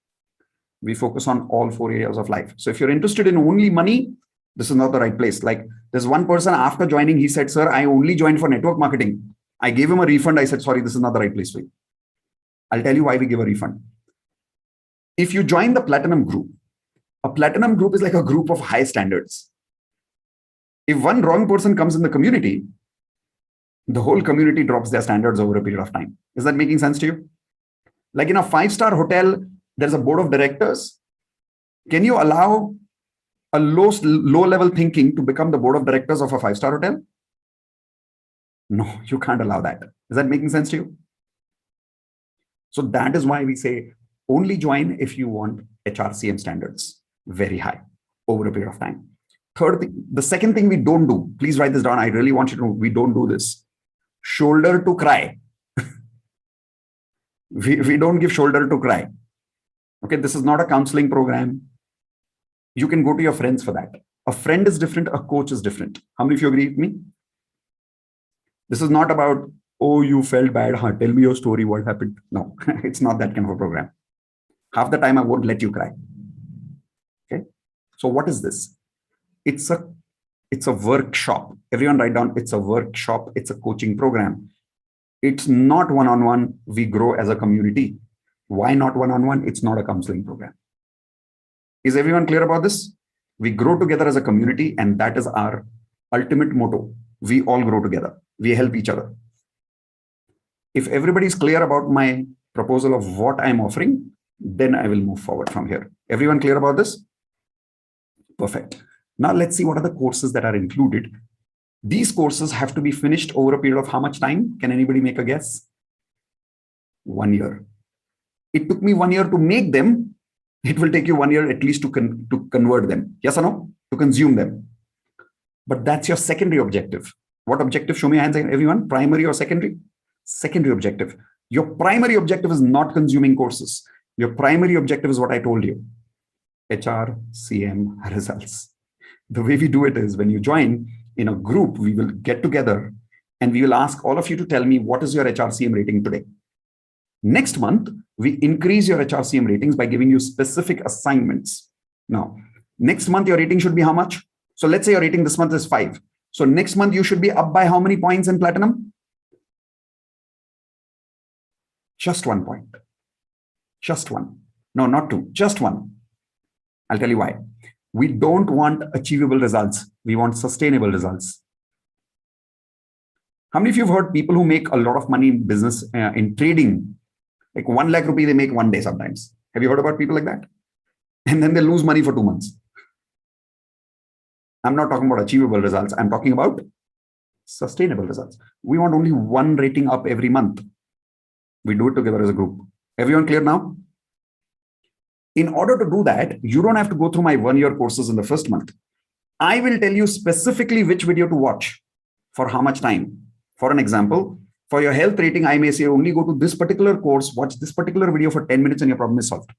We focus on all 4 areas of life. So if you're interested in only money, this is not the right place. Like there's one person after joining, he said, sir, I only joined for network marketing. I gave him a refund. I said, sorry, this is not the right place for you. I'll tell you why we give a refund. If you join the platinum group, a platinum group is like a group of high standards. If one wrong person comes in the community, the whole community drops their standards over a period of time. Is that making sense to you? Like in a 5-star hotel, there's a board of directors. Can you allow a low-level thinking to become the board of directors of a 5-star hotel? No, you can't allow that. Is that making sense to you? So that is why we say only join if you want HRCM standards very high over a period of time. Third thing, the second thing we don't do, please write this down. I really want you to know we don't do this. Shoulder to cry. we don't give shoulder to cry. Okay, this is not a counseling program. You can go to your friends for that. A friend is different, a coach is different. How many of you agree with me? This is not about, oh, you felt bad. Huh, tell me your story. What happened? No, it's not that kind of a program. Half the time I won't let you cry. Okay. So what is this? It's a workshop. Everyone write down, it's a workshop. It's a coaching program. It's not one-on-one. We grow as a community. Why not one-on-one? It's not a counseling program. Is everyone clear about this? We grow together as a community, and that is our ultimate motto. We all grow together. We help each other. If everybody is clear about my proposal of what I'm offering, then I will move forward from here. Everyone clear about this? Perfect. Now let's see what are the courses that are included. These courses have to be finished over a period of how much time? Can anybody make a guess? 1 year. It took me 1 year to make them. It will take you 1 year at least to convert them. Yes or no? To consume them. But that's your secondary objective. What objective? Show me hands, everyone. Primary or secondary? Secondary objective. Your primary objective is not consuming courses. Your primary objective is what I told you. HR, CM, results. The way we do it is when you join in a group, we will get together and we will ask all of you to tell me what is your HRCM rating today. Next month, we increase your HRCM ratings by giving you specific assignments. Now, next month, your rating should be how much? So let's say your rating this month is 5. So next month, you should be up by how many points in platinum? Just 1 point. Just 1. No, not 2. Just 1. I'll tell you why. We don't want achievable results. We want sustainable results. How many of you have heard people who make a lot of money in business, in trading, like 1 lakh rupee they make one day sometimes? Have you heard about people like that? And then they lose money for 2 months. I'm not talking about achievable results. I'm talking about sustainable results. We want only 1 rating up every month. We do it together as a group. Everyone clear now? In order to do that, you don't have to go through my 1-year courses in the first month. I will tell you specifically which video to watch for how much time. For an example, for your health rating, I may say only go to this particular course, watch this particular video for 10 minutes and your problem is solved.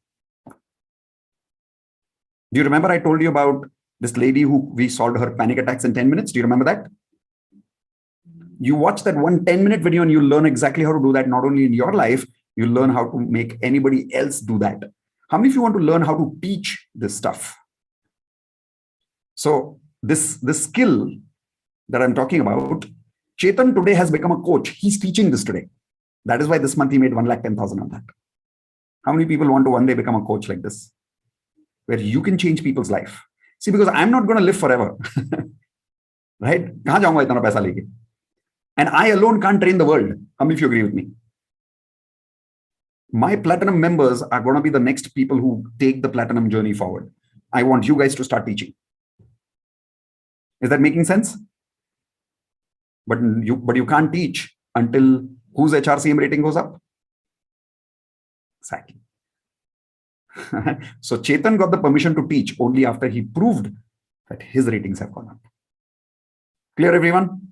Do you remember I told you about this lady who we solved her panic attacks in 10 minutes? Do you remember that? You watch that 1 10-minute video and you learn exactly how to do that, not only in your life, you learn how to make anybody else do that. How many of you want to learn how to teach this stuff? So this skill that I'm talking about, Chetan today has become a coach. He's teaching this today. That is why this month he made 1,10,000 on that. How many people want to one day become a coach like this? Where you can change people's life. See, because I'm not going to live forever. Right? Kahan jaunga itna paisa leke? And I alone can't train the world. How many of you agree with me? My platinum members are going to be the next people who take the platinum journey forward. I want you guys to start teaching. Is that making sense? But you can't teach until whose HRCM rating goes up? Exactly. So Chetan got the permission to teach only after he proved that his ratings have gone up. Clear, everyone?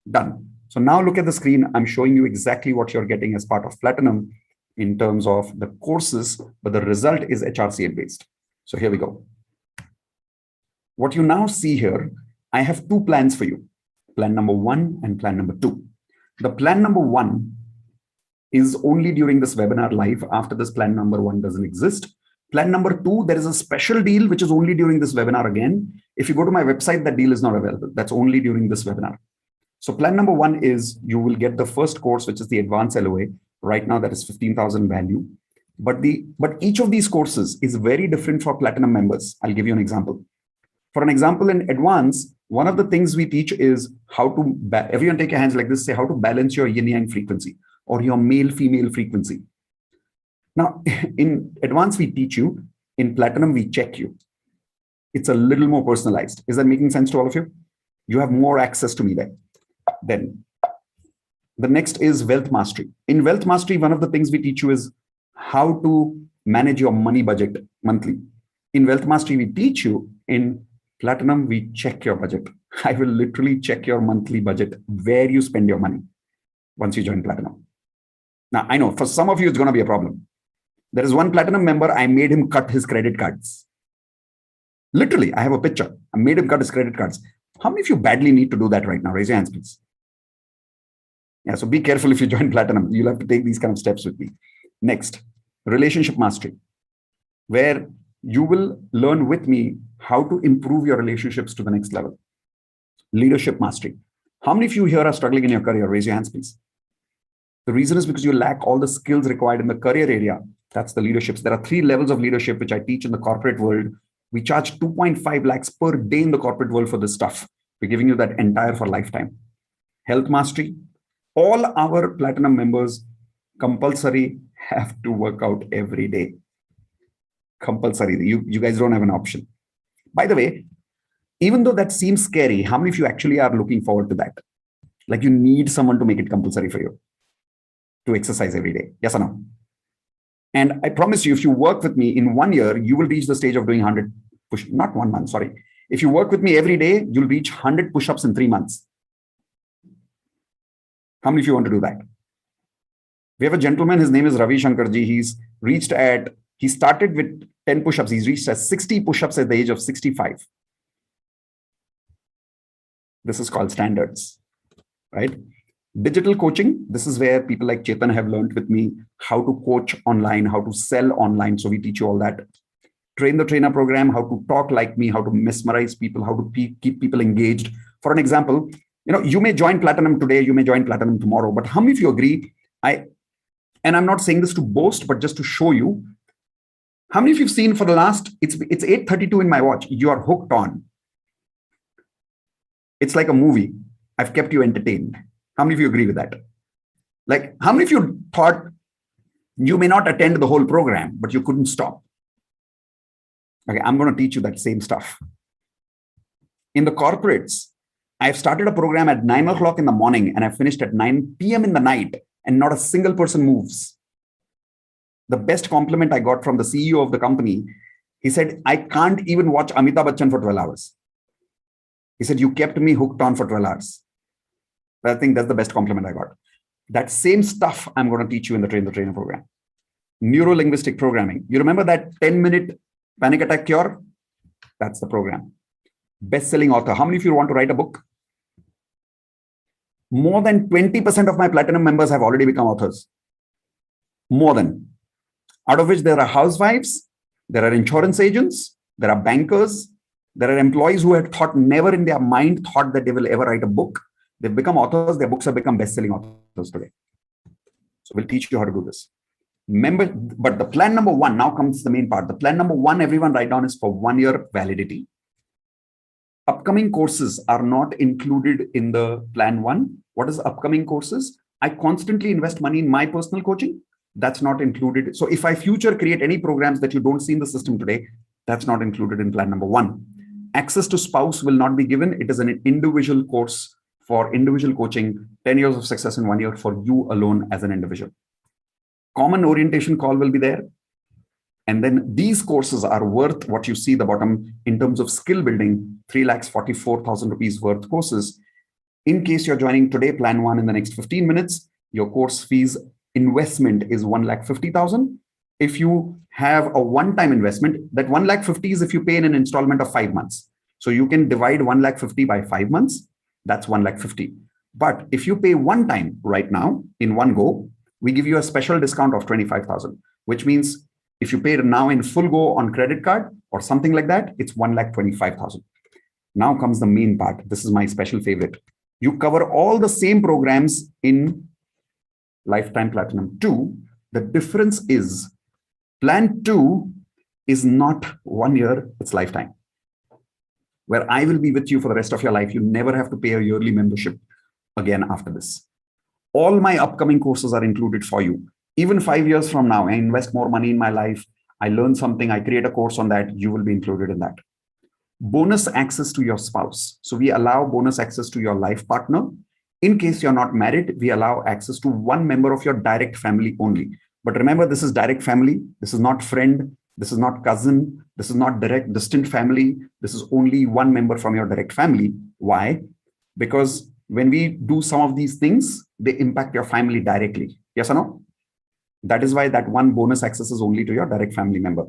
Done. So now look at the screen. I'm showing you exactly what you're getting as part of platinum in terms of the courses, but the result is HRCM based. So here we go. What you now see here, I have 2 plans for you. Plan number 1 and plan number 2. The plan number 1 is only during this webinar live. After this, plan number 1 doesn't exist. Plan number 2, there is a special deal, which is only during this webinar again. If you go to my website, that deal is not available. That's only during this webinar. So plan number 1 is you will get the first course, which is the advanced LOA. Right now, that is 15,000 value. But each of these courses is very different for platinum members. I'll give you an example. For an example, in advance, one of the things we teach is how to, everyone take your hands like this, say how to balance your yin yang frequency or your male female frequency. Now, in advance, we teach you. In platinum, we check you. It's a little more personalized. Is that making sense to all of you? You have more access to me there. Then the next is wealth mastery. In wealth mastery, one of the things we teach you is how to manage your money budget monthly. In wealth mastery, we teach you. In platinum, we check your budget. I will literally check your monthly budget, where you spend your money once you join platinum. Now, I know for some of you, it's going to be a problem. There is one platinum member, I made him cut his credit cards. Literally, I have a picture. I made him cut his credit cards. How many of you badly need to do that right now? Raise your hands, please. Yeah, so be careful if you join platinum. You'll have to take these kind of steps with me. Next, relationship mastery, where you will learn with me how to improve your relationships to the next level. Leadership mastery. How many of you here are struggling in your career? Raise your hands, please. The reason is because you lack all the skills required in the career area That's the leaderships. There are 3 levels of leadership, which I teach in the corporate world. We charge 2.5 lakhs per day in the corporate world for this stuff. We're giving you that entire for lifetime. Health mastery. All our platinum members compulsory have to work out every day. Compulsory. You guys don't have an option. By the way, even though that seems scary, how many of you actually are looking forward to that? Like you need someone to make it compulsory for you to exercise every day. Yes or no? And I promise you, if you work with me in 1 year, you will reach the stage of doing 100 push, not 1 month, sorry. If you work with me every day, you'll reach 100 push-ups in 3 months. How many of you want to do that? We have a gentleman, his name is Ravi Shankarji. He started with 10 push-ups. He's reached 60 push-ups at the age of 65. This is called standards, right? Digital coaching. This is where people like Chetan have learned with me how to coach online, how to sell online. So we teach you all that. Train the trainer program, how to talk like me, how to mesmerize people, how to keep people engaged. For an example, you may join Platinum today, you may join Platinum tomorrow, but how many of you agree? And I'm not saying this to boast, but just to show you, how many of you have seen for the last, it's 8:32 in my watch, you are hooked on. It's like a movie. I've kept you entertained. How many of you agree with that? Like, how many of you thought you may not attend the whole program, but you couldn't stop? Okay, I'm going to teach you that same stuff. In the corporates, I've started a program at 9 o'clock in the morning and I finished at 9 p.m. in the night, and not a single person moves. The best compliment I got from the CEO of the company, he said, I can't even watch Amitabh Bachchan for 12 hours. He said, you kept me hooked on for 12 hours. I think that's the best compliment I got. That same stuff I'm going to teach you in the Train the Trainer program. Neuro-linguistic programming. You remember that 10-minute panic attack cure? That's the program. Best-selling author. How many of you want to write a book? More than 20% of my platinum members have already become authors. More than. Out of which there are housewives, there are insurance agents, there are bankers, there are employees who had never in their mind thought that they will ever write a book. They've become authors, their books have become best-selling authors today. So we'll teach you how to do this. But the plan number 1, now comes the main part. The plan number 1, everyone write down, is for 1 year validity. Upcoming courses are not included in the plan 1. What is upcoming courses? I constantly invest money in my personal coaching. That's not included. So if I future create any programs that you don't see in the system today, that's not included in plan number 1. Access to spouse will not be given. It is an individual course for individual coaching, 10 years of success in 1 year for you alone as an individual. Common orientation call will be there. And then these courses are worth what you see the bottom in terms of skill building, 3,44,000 rupees worth courses. In case you're joining today, plan 1 in the next 15 minutes, your course fees investment is 1,50,000. If you have a one-time investment, that 1,50,000 is if you pay in an installment of 5 months. So you can divide 1,50,000 by 5 months. That's 1,50,000. But if you pay one time right now in one go, we give you a special discount of 25,000, which means if you pay now in full go on credit card or something like that, it's 1,25,000. Now comes the main part. This is my special favorite. You cover all the same programs in Lifetime Platinum 2. The difference is plan 2 is not 1 year, it's lifetime, where I will be with you for the rest of your life. You never have to pay a yearly membership again after this. All my upcoming courses are included for you. Even 5 years from now, I invest more money in my life, I learn something, I create a course on that, you will be included in that. Bonus access to your spouse. So we allow bonus access to your life partner. In case you're not married, we allow access to one member of your direct family only. But remember, this is direct family. This is not friend. This is not cousin. This is not direct distant family. This is only one member from your direct family. Why? Because when we do some of these things, they impact your family directly. Yes or no? That is why that one bonus access is only to your direct family member.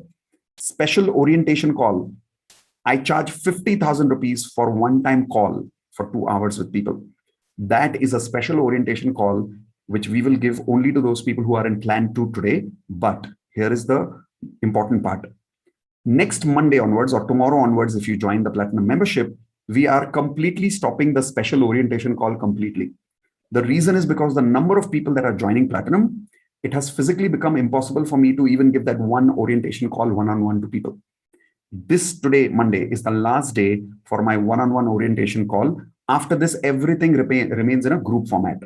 Special orientation call. I charge 50,000 rupees for one-time call for 2 hours with people. That is a special orientation call, which we will give only to those people who are in plan 2 today. But here is the important part. Next Monday onwards or tomorrow onwards, if you join the Platinum membership, we are completely stopping the special orientation call completely. The reason is because the number of people that are joining Platinum it has physically become impossible for me to even give that one orientation call one-on-one to people. This today, Monday, is the last day for my one-on-one orientation call. After this, everything remains in a group format.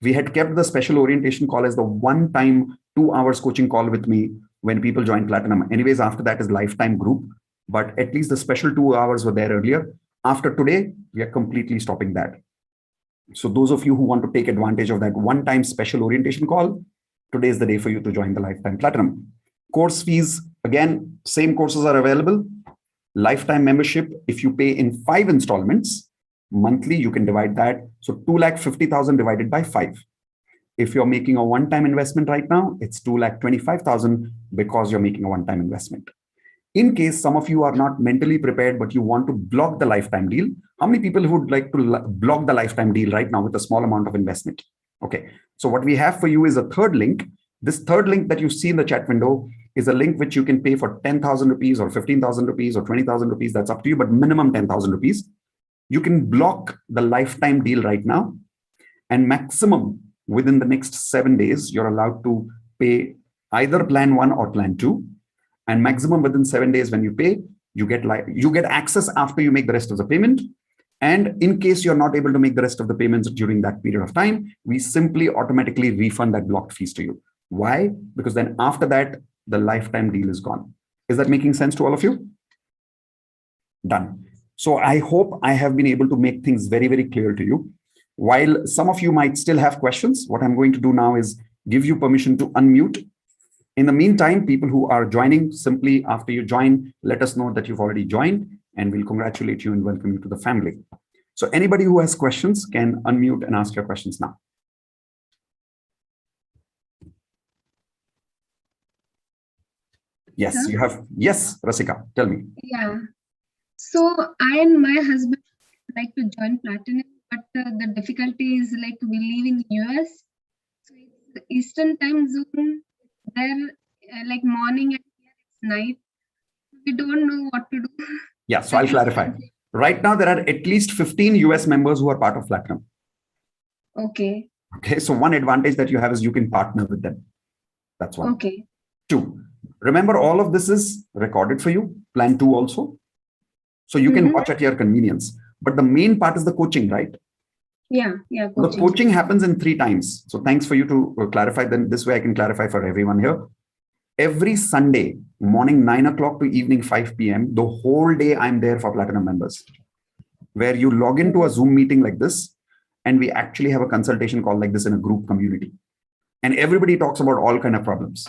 We had kept the special orientation call as the one-time 2 hours coaching call with me when people join Platinum. Anyways, after that is lifetime group, but at least the special 2 hours were there earlier. After today, we are completely stopping that. So those of you who want to take advantage of that one-time special orientation call, today is the day for you to join the lifetime Platinum. Course fees, again, same courses are available. Lifetime membership, if you pay in 5 installments, monthly, you can divide that. So 2,50,000 divided by 5. If you're making a one-time investment right now, it's 2,25,000 because you're making a one-time investment. In case some of you are not mentally prepared, but you want to block the lifetime deal, how many people would like to block the lifetime deal right now with a small amount of investment? Okay, so what we have for you is a third link. This third link that you see in the chat window is a link which you can pay for 10,000 rupees or 15,000 rupees or 20,000 rupees. That's up to you, but minimum 10,000 rupees. You can block the lifetime deal right now, and maximum within the next 7 days, you're allowed to pay either plan 1 or plan 2. And maximum within 7 days when you pay, you get access after you make the rest of the payment. And in case you're not able to make the rest of the payments during that period of time, we simply automatically refund that blocked fees to you. Why? Because then after that, the lifetime deal is gone. Is that making sense to all of you? Done. So I hope I have been able to make things very, very clear to you. While some of you might still have questions, what I'm going to do now is give you permission to unmute. In the meantime, people who are joining, simply after you join, let us know that you've already joined, and we'll congratulate you and welcome you to the family. So anybody who has questions can unmute and ask your questions now. Yes, you have. Yes, Rasika, tell me. Yeah. So I and my husband like to join Platinum, but the difficulty is like we live in US. So it's Eastern time zone. There, like morning and here it's night. We don't know what to do. Yeah, so I'll clarify. Right now, there are at least 15 US members who are part of Platinum. Okay. Okay, so one advantage that you have is you can partner with them. That's one. Okay. 2, remember all of this is recorded for you, plan 2 also. So you can watch at your convenience. But the main part is the coaching, right? Yeah, The coaching happens in 3 times. So thanks for you to clarify. Then this way I can clarify for everyone here. Every Sunday morning 9 o'clock to evening 5 p.m. the whole day I'm there for Platinum members, where you log into a Zoom meeting like this, and we actually have a consultation call like this in a group community, and everybody talks about all kind of problems.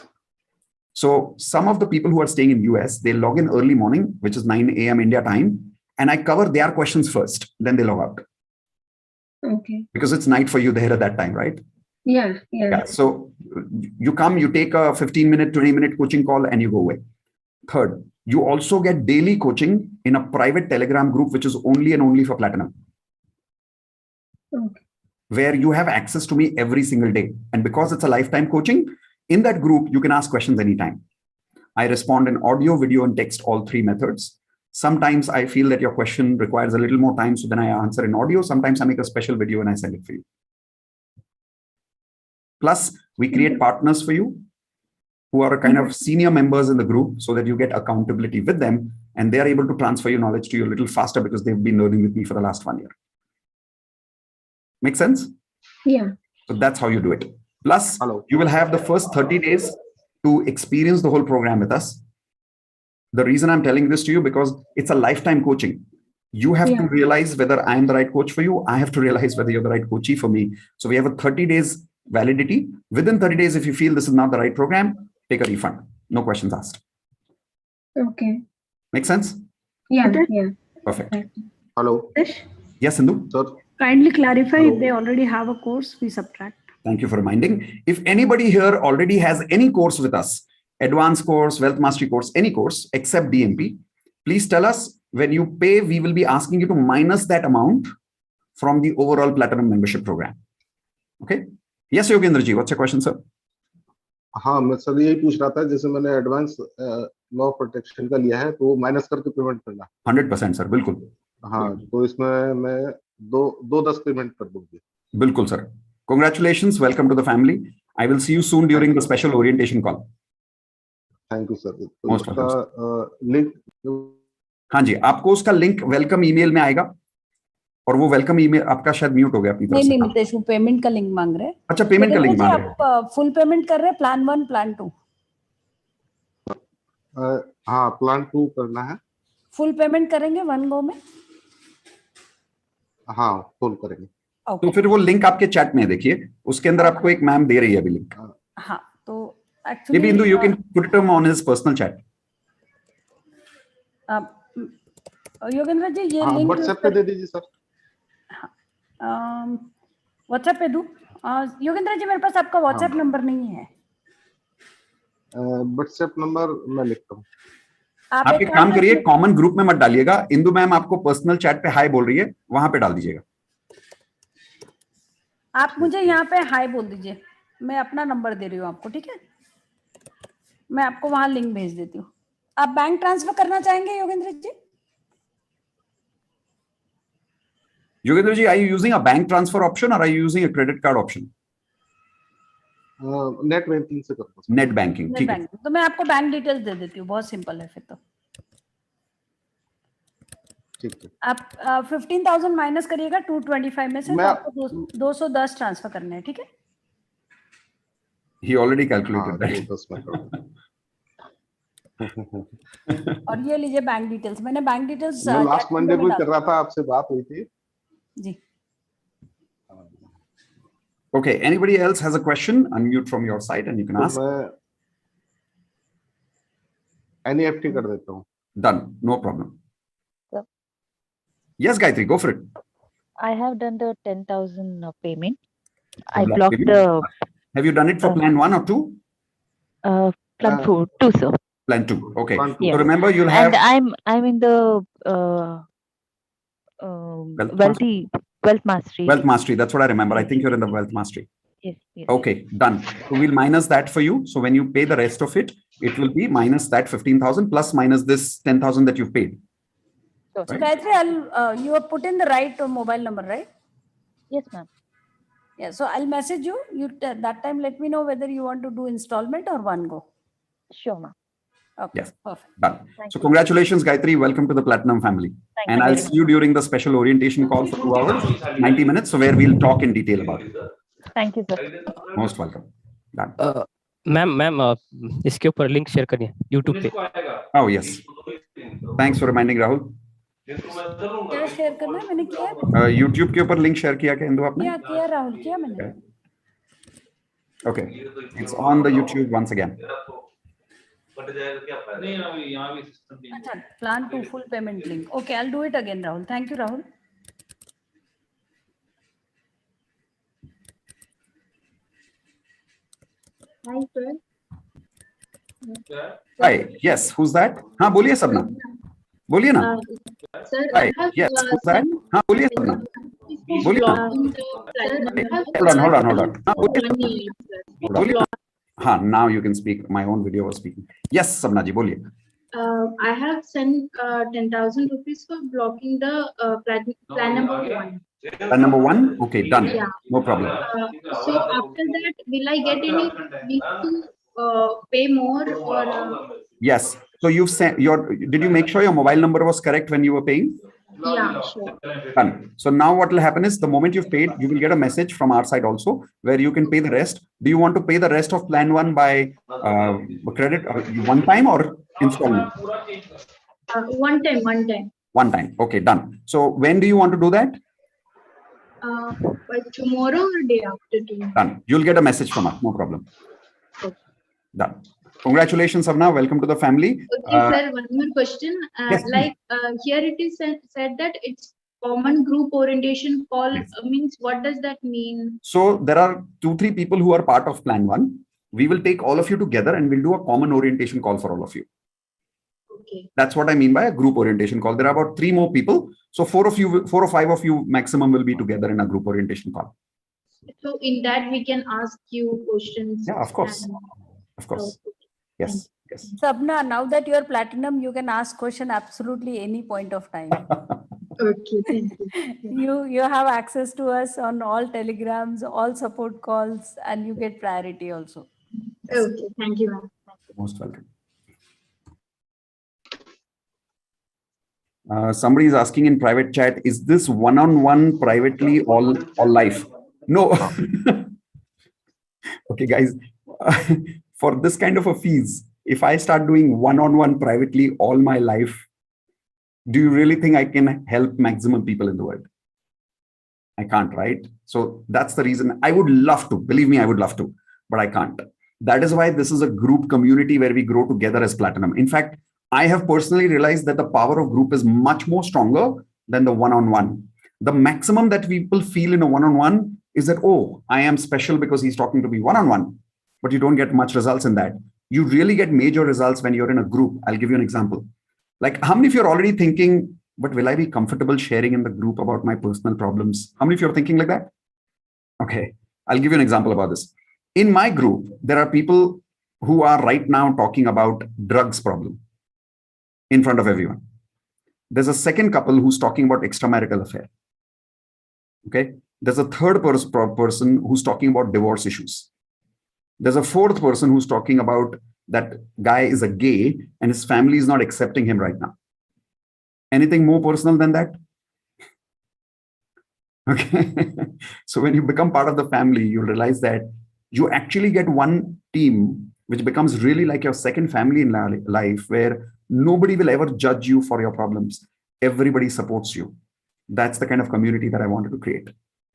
So some of the people who are staying in US, they log in early morning, which is 9 a.m. India time, and I cover their questions first, then they log out. Okay. Because it's night for you there at that time, right? Yeah. So you come, you take a 15-minute, 20-minute coaching call, and you go away. Third, you also get daily coaching in a private Telegram group, which is only and only for Platinum. Okay. Where you have access to me every single day. And because it's a lifetime coaching, in that group, you can ask questions anytime. I respond in audio, video, and text, all 3 methods. Sometimes I feel that your question requires a little more time, so then I answer in audio. Sometimes I make a special video and I send it for you. Plus, we create partners for you who are kind of senior members in the group so that you get accountability with them and they are able to transfer your knowledge to you a little faster because they've been learning with me for the last 1 year. Make sense? Yeah. So that's how you do it. Plus, you will have the first 30 days to experience the whole program with us. The reason I'm telling this to you, because it's a lifetime coaching. You have to realize whether I'm the right coach for you. I have to realize whether you're the right coachee for me. So we have a 30 days validity. Within 30 days, if you feel this is not the right program, take a refund. No questions asked. Okay. Make sense? Yeah. Perfect. Hello. Yes, Indu? Sir. Kindly clarify if they already have a course, we subtract. Thank you for reminding. If anybody here already has any course with us, advanced course, wealth mastery course, any course except DMP, please tell us. When you pay, we will be asking you to minus that amount from the overall Platinum membership program. Okay? Yes, Yogendra ji, what's your question, sir? हाँ, मैं sir यही पूछ रहा था, जैसे मैंने advance law protection का लिया है, तो वो माइनस करके पेमेंट करना। 100% सर, बिल्कुल। हाँ, तो इसमें मैं 2-10 पेमेंट कर दूंगी। बिल्कुल sir. Congratulations, welcome to the family. I will see you soon during the special orientation call. Thank you sir. Most welcome. Link हाँ जी, आपको उसका लिंक वेलकम ईमेल में आएगा, और वो वेलकम ईमेल आपका शायद म्यूट हो गया अपनी तरफ नहीं से। नहीं मितेश, वो पेमेंट का लिंक मांग रहे हैं। अच्छा, पेमेंट का लिंक मांग रहे हैं। आप फुल पेमेंट कर रहे हैं, प्लान 1 प्लान 2? हाँ, प्लान 2 करना है। फुल पेमेंट करेंगे 1 गो में? हाँ, फुल करेंगे। तो फिर वो लिंक आपके चैट में देखिए, उसके अंदर आपको एक मैम दे रही है अभी लिंक। हाँ, तो actually Maybe Indu, you can put it on his personal chat. Yogendra ji, ये हाँ, लिंक व्हाट्सएप पे दे दीजिए सर। व्हाट्सएप पे दूं? योगेंद्र जी, मेरे पास आपका व्हाट्सएप नंबर नहीं है। व्हाट्सएप नंबर मैं लिखता हूँ। आप एक काम करिए, कॉमन ग्रुप में मत डालिएगा। इंदु मैम आपको पर्सनल चैट पे हाय बोल रही है, वहां पे डाल दीजिएगा। आप मुझे यहाँ पे हाय बोल दीजिए, मैं अपना नंबर दे रही हूँ आपको, ठीक है? मैं आपको वहां लिंक भेज देती हूँ। आप बैंक ट्रांसफर करना चाहेंगे Yogendra ji? Yogendra ji, are you using a bank transfer option or are you using a credit card option? Net banking से करता हूँ। नेट बैंकिंग, ठीक है। तो मैं आपको बैंक डिटेल्स दे देती हूँ, बहुत सिंपल है फिर तो। ठीक है। आप 15,000 माइनस करिएगा 225 में से, तो आपको 210 ट्रांसफर करने हैं, ठीक है? He already calculated that. और ये लीजिए बैंक डिटेल्स, मैंने बैंक डिटेल्स मैं लास्ट मंडे को कर रहा था, आपसे बात हुई थी जी। Okay, anybody else has a question? Unmute from your side and you can ask. मैं NEFT कर देता हूँ। Done, no problem. Yes, Gayatri, go for it. I have done the 10,000 payment. I blocked the. Have you done it for plan 1 or 2? Plan 2, sir. Plan 2. Okay. Yes. So remember, you'll have. And I'm in the wealth mastery. Wealth mastery. That's what I remember. I think you're in the wealth mastery. Yes. Yes. Okay, done. So we'll minus that for you. So when you pay the rest of it, it will be minus that 15,000 plus minus this 10,000 that you've paid. So Gayatri, you have put in the right mobile number, right? Yes, ma'am. Yeah. So I'll message you. You that time let me know whether you want to do installment or 1 go. Sure, ma'am. Okay. Yes. Perfect. Done. So congratulations, Gayatri. Welcome to the Platinum family. And I'll see you during the special orientation call for 2 hours, 90 minutes. So where we'll talk in detail about it. Thank you, sir. Most welcome. Done. Ma'am इसके ऊपर link share करिए YouTube पे। Oh yes. Thanks for reminding Rahul. क्या share करना है? मैंने किया। YouTube के ऊपर लिंक शेयर किया क्या इंदु आपने? किया राहुल, किया मैंने। Okay. It's on the YouTube once again. अच्छा, plan 2 full payment link. Okay, I'll do it again, Rahul. Thank you, Rahul. Hi, sir. Hi. Yes. Who's that? हाँ बोलिए सपना. बोलिए ना. Sir, Hi. Yes. Who's that? हाँ बोलिए सपना. बोलिए ना. Hold on. हाँ बोलिए. हाँ, now you can speak. My own video was speaking. Yes, Sabna ji, बोलिए. I have sent 10,000 rupees for blocking the plan number 1. Plan number 1? Okay, done. Yeah. No problem. So after that, will I get any need to pay more or? Yes. So you've sent did you make sure your mobile number was correct when you were paying? Yeah, sure. Done. So now what will happen is the moment you've paid, you will get a message from our side also where you can pay the rest. Do you want to pay the rest of plan 1 by credit one time or installment? One time. One time. Okay, done. So when do you want to do that? By tomorrow or day after tomorrow? Done. You'll get a message from us. No problem. Okay. Done. Congratulations, Savna. Welcome to the family. Okay, sir. One more question. Yes, Here it is said that it's common group orientation call. Yes. Means what does that mean? So there are 2-3 people who are part of plan 1. We will take all of you together and we'll do a common orientation call for all of you. Okay. That's what I mean by a group orientation call. There are about 3 more people. So 4 or 5 of you maximum will be together in a group orientation call. So in that we can ask you questions. Yeah, of course. Of course. Yes. Yes. Sabna, now that you're platinum, you can ask question absolutely any point of time. Okay, thank you. You have access to us on all telegrams, all support calls, and you get priority also. Okay, thank you, ma'am. Most welcome. Somebody is asking in private chat, is this one-on-one privately all life? No. Okay, guys, for this kind of a fees, if I start doing one-on-one privately all my life, do you really think I can help maximum people in the world? I can't, right? So that's the reason I would love to, believe me, I would love to, but I can't. That is why this is a group community where we grow together as Platinum. In fact, I have personally realized that the power of group is much more stronger than the one-on-one. The maximum that people feel in a one-on-one is that, oh, I am special because he's talking to me one-on-one, but you don't get much results in that. You really get major results when you're in a group. I'll give you an example. Like, how many of you are already thinking, but will I be comfortable sharing in the group about my personal problems? How many of you are thinking like that? Okay, I'll give you an example about this. In my group, there are people who are right now talking about drugs problem in front of everyone. There's a second couple who's talking about extramarital affair. Okay, there's a third person who's talking about divorce issues. There's a fourth person who's talking about that guy is a gay and his family is not accepting him right now. Anything more personal than that? Okay. So when you become part of the family, you'll realize that you actually get one team which becomes really like your second family in life, where nobody will ever judge you for your problems. Everybody supports you. That's the kind of community that I wanted to create.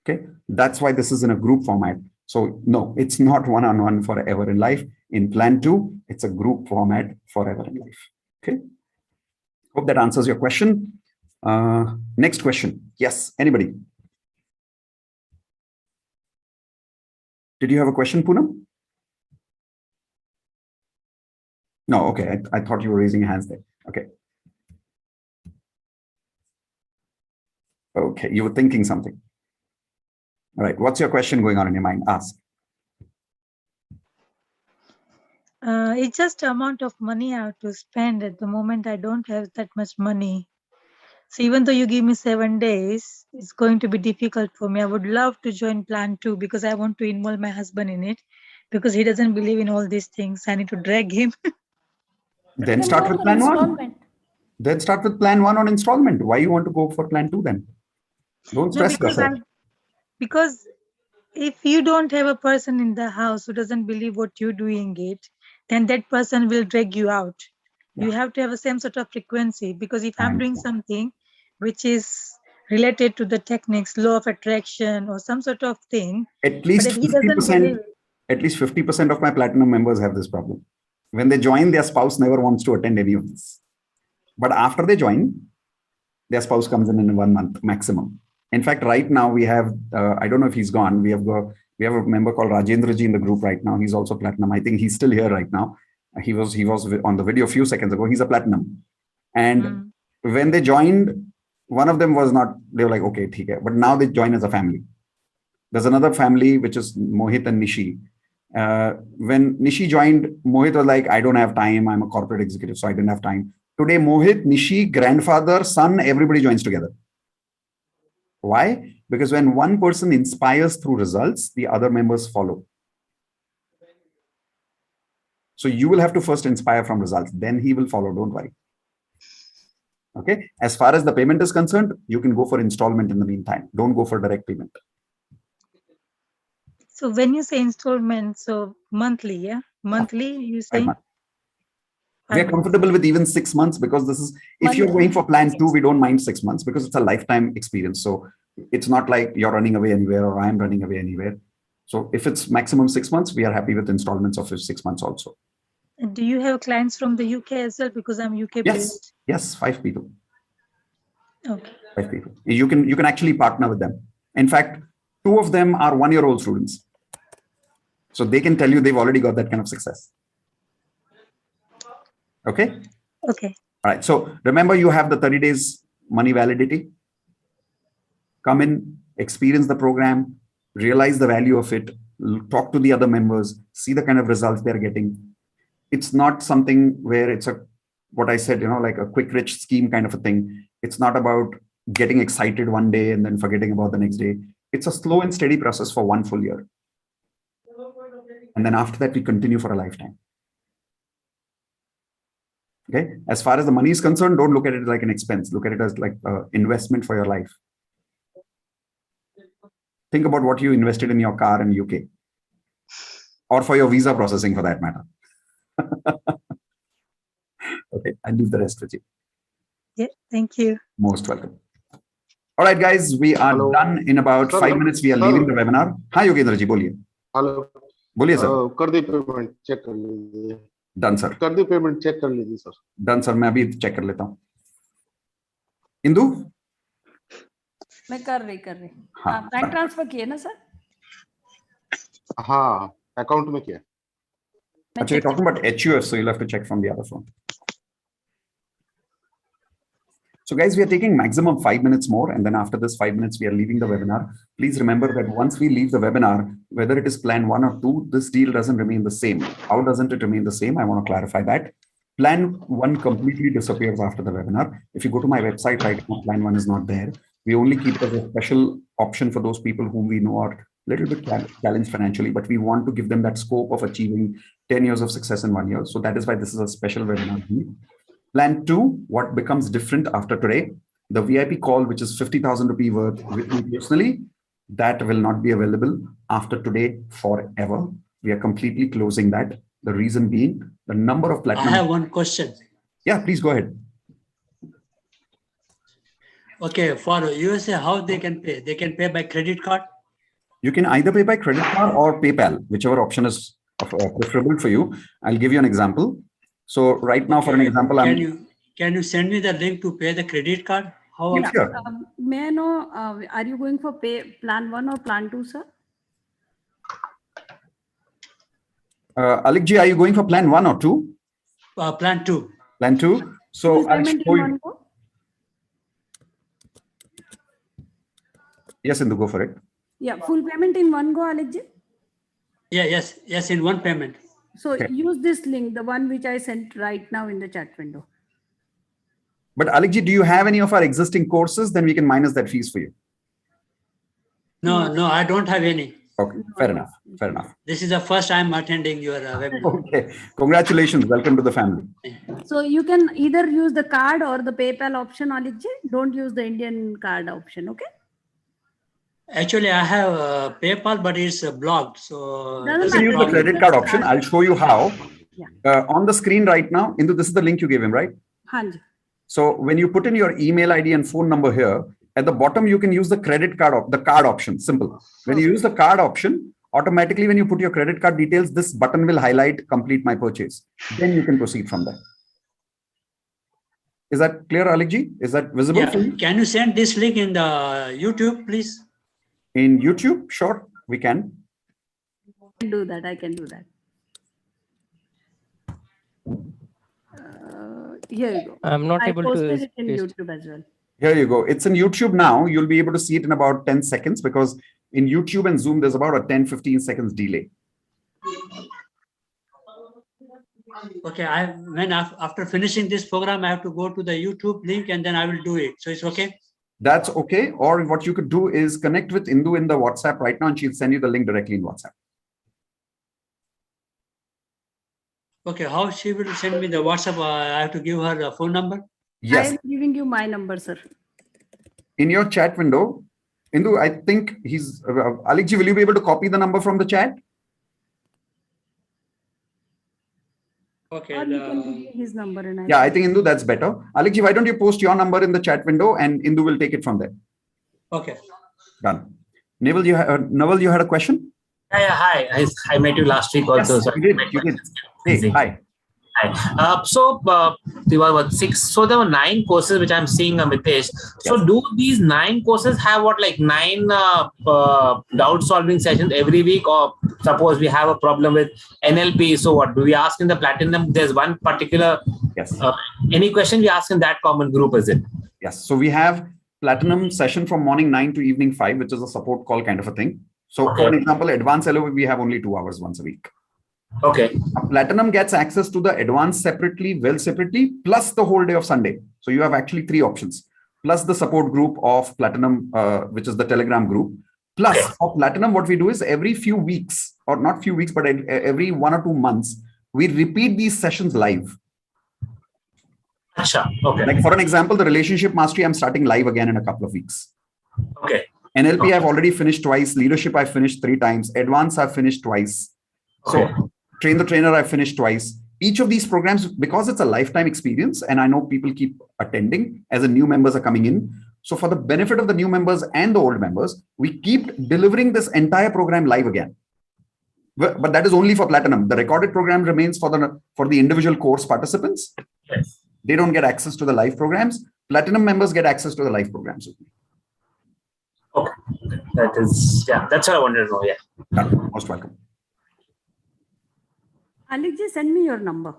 Okay. That's why this is in a group format. So no, it's not one-on-one forever in life. In Plan 2, it's a group format forever in life. Okay. Hope that answers your question. Next question. Yes, anybody? Did you have a question, Poonam? No, okay. I thought you were raising your hands there. Okay. Okay, you were thinking something. All right, what's your question going on in your mind? Ask. It's just the amount of money I have to spend. At the moment, I don't have that much money. So even though you give me 7 days, it's going to be difficult for me. I would love to join Plan 2 because I want to involve my husband in it, because he doesn't believe in all these things. I need to drag him. Then start with Plan 1. Then start with Plan 1 on installment. Why you want to go for Plan 2 then? Don't stress yourself. Because if you don't have a person in the house who doesn't believe what you're doing it, then that person will drag you out. You have to have the same sort of frequency, because if I'm doing something which is related to the techniques, law of attraction or some sort of thing, at least 50%, at least 50% of my Platinum members have this problem. When they join, their spouse never wants to attend any of this. But after they join, their spouse comes in 1 month maximum. In fact, right now we have, I don't know if he's gone. We have a member called Rajendra ji in the group right now. He's also Platinum. I think he's still here right now. He was on the video a few seconds ago. He's a Platinum. And when they joined, one of them was not, they were like, okay, theek hai. But now they join as a family. There's another family, which is Mohit and Nishi. When Nishi joined, Mohit was like, I don't have time. I'm a corporate executive, so I didn't have time. Today, Mohit, Nishi, grandfather, son, everybody joins together. Why? Because when one person inspires through results, the other members follow. So you will have to first inspire from results, then he will follow, don't worry. Okay. As far as the payment is concerned, you can go for installment in the meantime. Don't go for direct payment. So when you say installment, so monthly, yeah? Monthly, you say? We are comfortable with even 6 months, because this is, if you're going for Plan 2, we don't mind 6 months because it's a lifetime experience. So it's not like you're running away anywhere or I'm running away anywhere. So if it's maximum 6 months, we are happy with installments of 6 months also. And do you have clients from the UK as well? Because I'm UK based. Yes, 5 people. Okay. 5 people. You can actually partner with them. In fact, 2 of them are 1-year-old students. So they can tell you they've already got that kind of success. Okay. Okay. All right. So remember, you have the 30 days money validity. Come in, experience the program, realize the value of it, talk to the other members, see the kind of results they're getting. It's not something where it's what I said, like a quick rich scheme kind of a thing. It's not about getting excited one day and then forgetting about the next day. It's a slow and steady process for 1 full year. And then after that, we continue for a lifetime. Okay. As far as the money is concerned, don't look at it like an expense. Look at it as like an investment for your life. Think about what you invested in your car in UK, or for your visa processing for that matter. Okay. I'll leave the rest with you. Yeah, thank you. Most welcome. All right, guys, we are done in about 5 minutes. We are leaving the webinar. Hi, Yogendra ji, boliye. Hello. Boliye, sir. कर दी payment check कर लीजिए. Done, sir. कर दी payment check कर लीजिए sir. Done, sir. मैं अभी check कर लेता हूँ. इंदु? मैं कर रही. हाँ. बैंक ट्रांसफर किए ना सर? हाँ, अकाउंट में किया. Actually, you're talking about HUF, so you'll have to check from the other phone. So guys, we are taking maximum 5 minutes more, and then after this 5 minutes, we are leaving the webinar. Please remember that once we leave the webinar, whether it is plan 1 or 2, this deal doesn't remain the same. How doesn't it remain the same? I want to clarify that. Plan 1 completely disappears after the webinar. If you go to my website right now, plan 1 is not there. We only keep it as a special option for those people whom we know are a little bit challenged financially, but we want to give them that scope of achieving 10 years of success in 1 year. So that is why this is a special webinar. Plan 2, what becomes different after today, the VIP call, which is 50,000 rupee worth with me personally, that will not be available after today forever. We are completely closing that. The reason being the number of platinum. I have one question. Yeah, please go ahead. Okay, for USA, how they can pay? They can pay by credit card? You can either pay by credit card or PayPal, whichever option is preferable for you. I'll give you an example. So right now, for an example, can you send me the link to pay the credit card? How? Yeah. Sure. May I know, are you going for plan 1 or plan 2, sir? Alik ji, are you going for plan 1 or 2? Plan 2. Plan 2. So I'll show you. Yes, Indu, go for it. Yeah, full payment in one go, Alik ji? Yeah, yes, in one payment. So use this link, the one which I sent right now in the chat window. But Alik ji, do you have any of our existing courses? Then we can minus that fees for you. No, I don't have any. Okay, fair enough. Fair enough. This is the first time attending your webinar. Okay, congratulations. Welcome to the family. So you can either use the card or the PayPal option, Alik ji. Don't use the Indian card option, okay? Actually, I have PayPal, but it's blocked. So you can use the credit card option. I'll show you how. Yeah. On the screen right now, Indu, this is the link you gave him, right? Hanji. So when you put in your email ID and phone number here, at the bottom, you can use the credit card, the card option, simple. When you use the card option, automatically when you put your credit card details, this button will highlight complete my purchase. Then you can proceed from there. Is that clear, Alik ji? Is that visible? Yeah. For you? Can you send this link in the YouTube, please? In YouTube? Sure, we can. I can do that. I can do that. Here you go. I'm not able to. I posted it in YouTube as well. Here you go. It's in YouTube now. You'll be able to see it in about 10 seconds because in YouTube and Zoom, there's about a 10-15 seconds delay. Okay, after finishing this program, I have to go to the YouTube link and then I will do it. So it's okay? That's okay. Or what you could do is connect with Indu in the WhatsApp right now and she'll send you the link directly in WhatsApp. Okay, how she will send me the WhatsApp? I have to give her a phone number? Yes. I'm giving you my number, sir. In your chat window, Indu, I think he's, Alik ji, will you be able to copy the number from the chat? Okay. Or you can give me his number. And I think Indu, that's better. Alik ji, why don't you post your number in the chat window and Indu will take it from there. Okay. Done. Naval, you had a question? Yeah, hi. I met you last week also. Yes, so you did. Hey, hi. Hi. There were 6. So there were 9 courses which I'm seeing, Mitesh. So do these 9 courses have 9 doubt solving sessions every week? Or suppose we have a problem with NLP. So what do we ask in the platinum? There's one particular. Yes. Any question we ask in that common group, is it? Yes. So we have platinum session from morning 9 to evening 5, which is a support call kind of a thing. So for example, advanced LOB, we have only 2 hours once a week. Okay. Platinum gets access to the advanced separately, well separately, plus the whole day of Sunday. So you have actually 3 options. plus the support group of Platinum, which is the Telegram group. Plus for Platinum, what we do is every few weeks, or not few weeks, but every 1 or 2 months, we repeat these sessions live. Okay. Like for an example, the Relationship Mastery, I'm starting live again in a couple of weeks. Okay. NLP, I've already finished twice. Leadership, I've finished 3 times. Advanced, I've finished twice. So Train the Trainer, I've finished twice. Each of these programs, because it's a lifetime experience, and I know people keep attending as the new members are coming in. So for the benefit of the new members and the old members, we keep delivering this entire program live again. But that is only for Platinum. The recorded program remains for the individual course participants. Yes. They don't get access to the live programs. Platinum members get access to the live programs. Okay. That is, yeah, that's what I wanted to know. Yeah. Most welcome. Alex ji, send me your number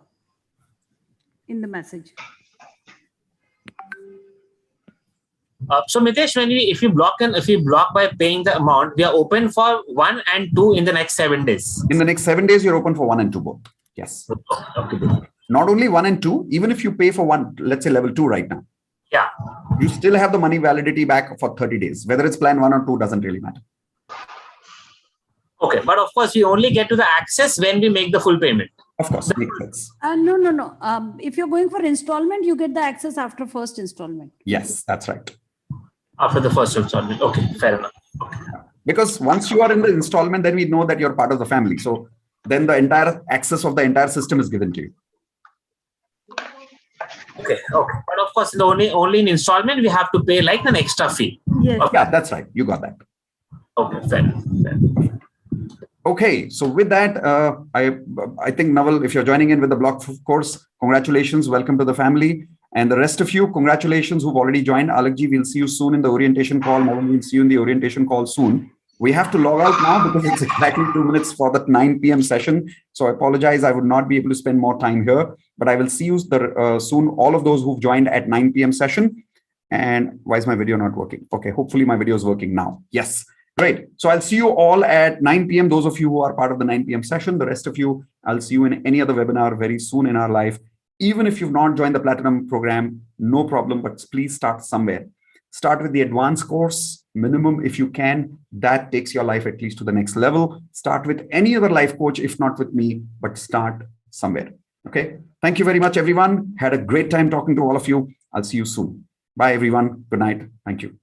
in the message. So Mitesh, if you block by paying the amount, we are open for 1 and 2 in the next 7 days. In the next 7 days, you're open for 1 and 2 both. Yes. Okay. Not only 1 and 2, even if you pay for 1, let's say level 2 right now. Yeah. You still have the money validity back for 30 days. Whether it's plan 1 or 2 doesn't really matter. Okay, but of course, we only get to the access when we make the full payment. Of course, makes sense. No. If you're going for installment, you get the access after first installment. Yes, that's right. After the first installment. Okay, fair enough. Okay. Because once you are in the installment, then we know that you're part of the family. So then the entire access of the entire system is given to you. Okay. But of course, only in installment, we have to pay like an extra fee. Yes. Okay. Yeah, that's right. You got that. Okay, fair enough. Okay, so with that, I think, Naval, if you're joining in with the block course, congratulations, welcome to the family. And the rest of you, congratulations who've already joined. Alakji, we'll see you soon in the orientation call. Naval, we'll see you in the orientation call soon. We have to log out now because it's exactly 2 minutes for that 9 p.m. session. So I apologize, I would not be able to spend more time here, but I will see you soon, all of those who've joined at 9 p.m. session. And why is my video not working? Okay, hopefully my video is working now. Yes. Great. So I'll see you all at 9 p.m. Those of you who are part of the 9 p.m. session, the rest of you, I'll see you in any other webinar very soon in our life. Even if you've not joined the Platinum program, no problem, but please start somewhere. Start with the advanced course, minimum if you can. That takes your life at least to the next level. Start with any other life coach, if not with me, but start somewhere. Okay. Thank you very much, everyone. Had a great time talking to all of you. I'll see you soon. Bye, everyone. Good night. Thank you.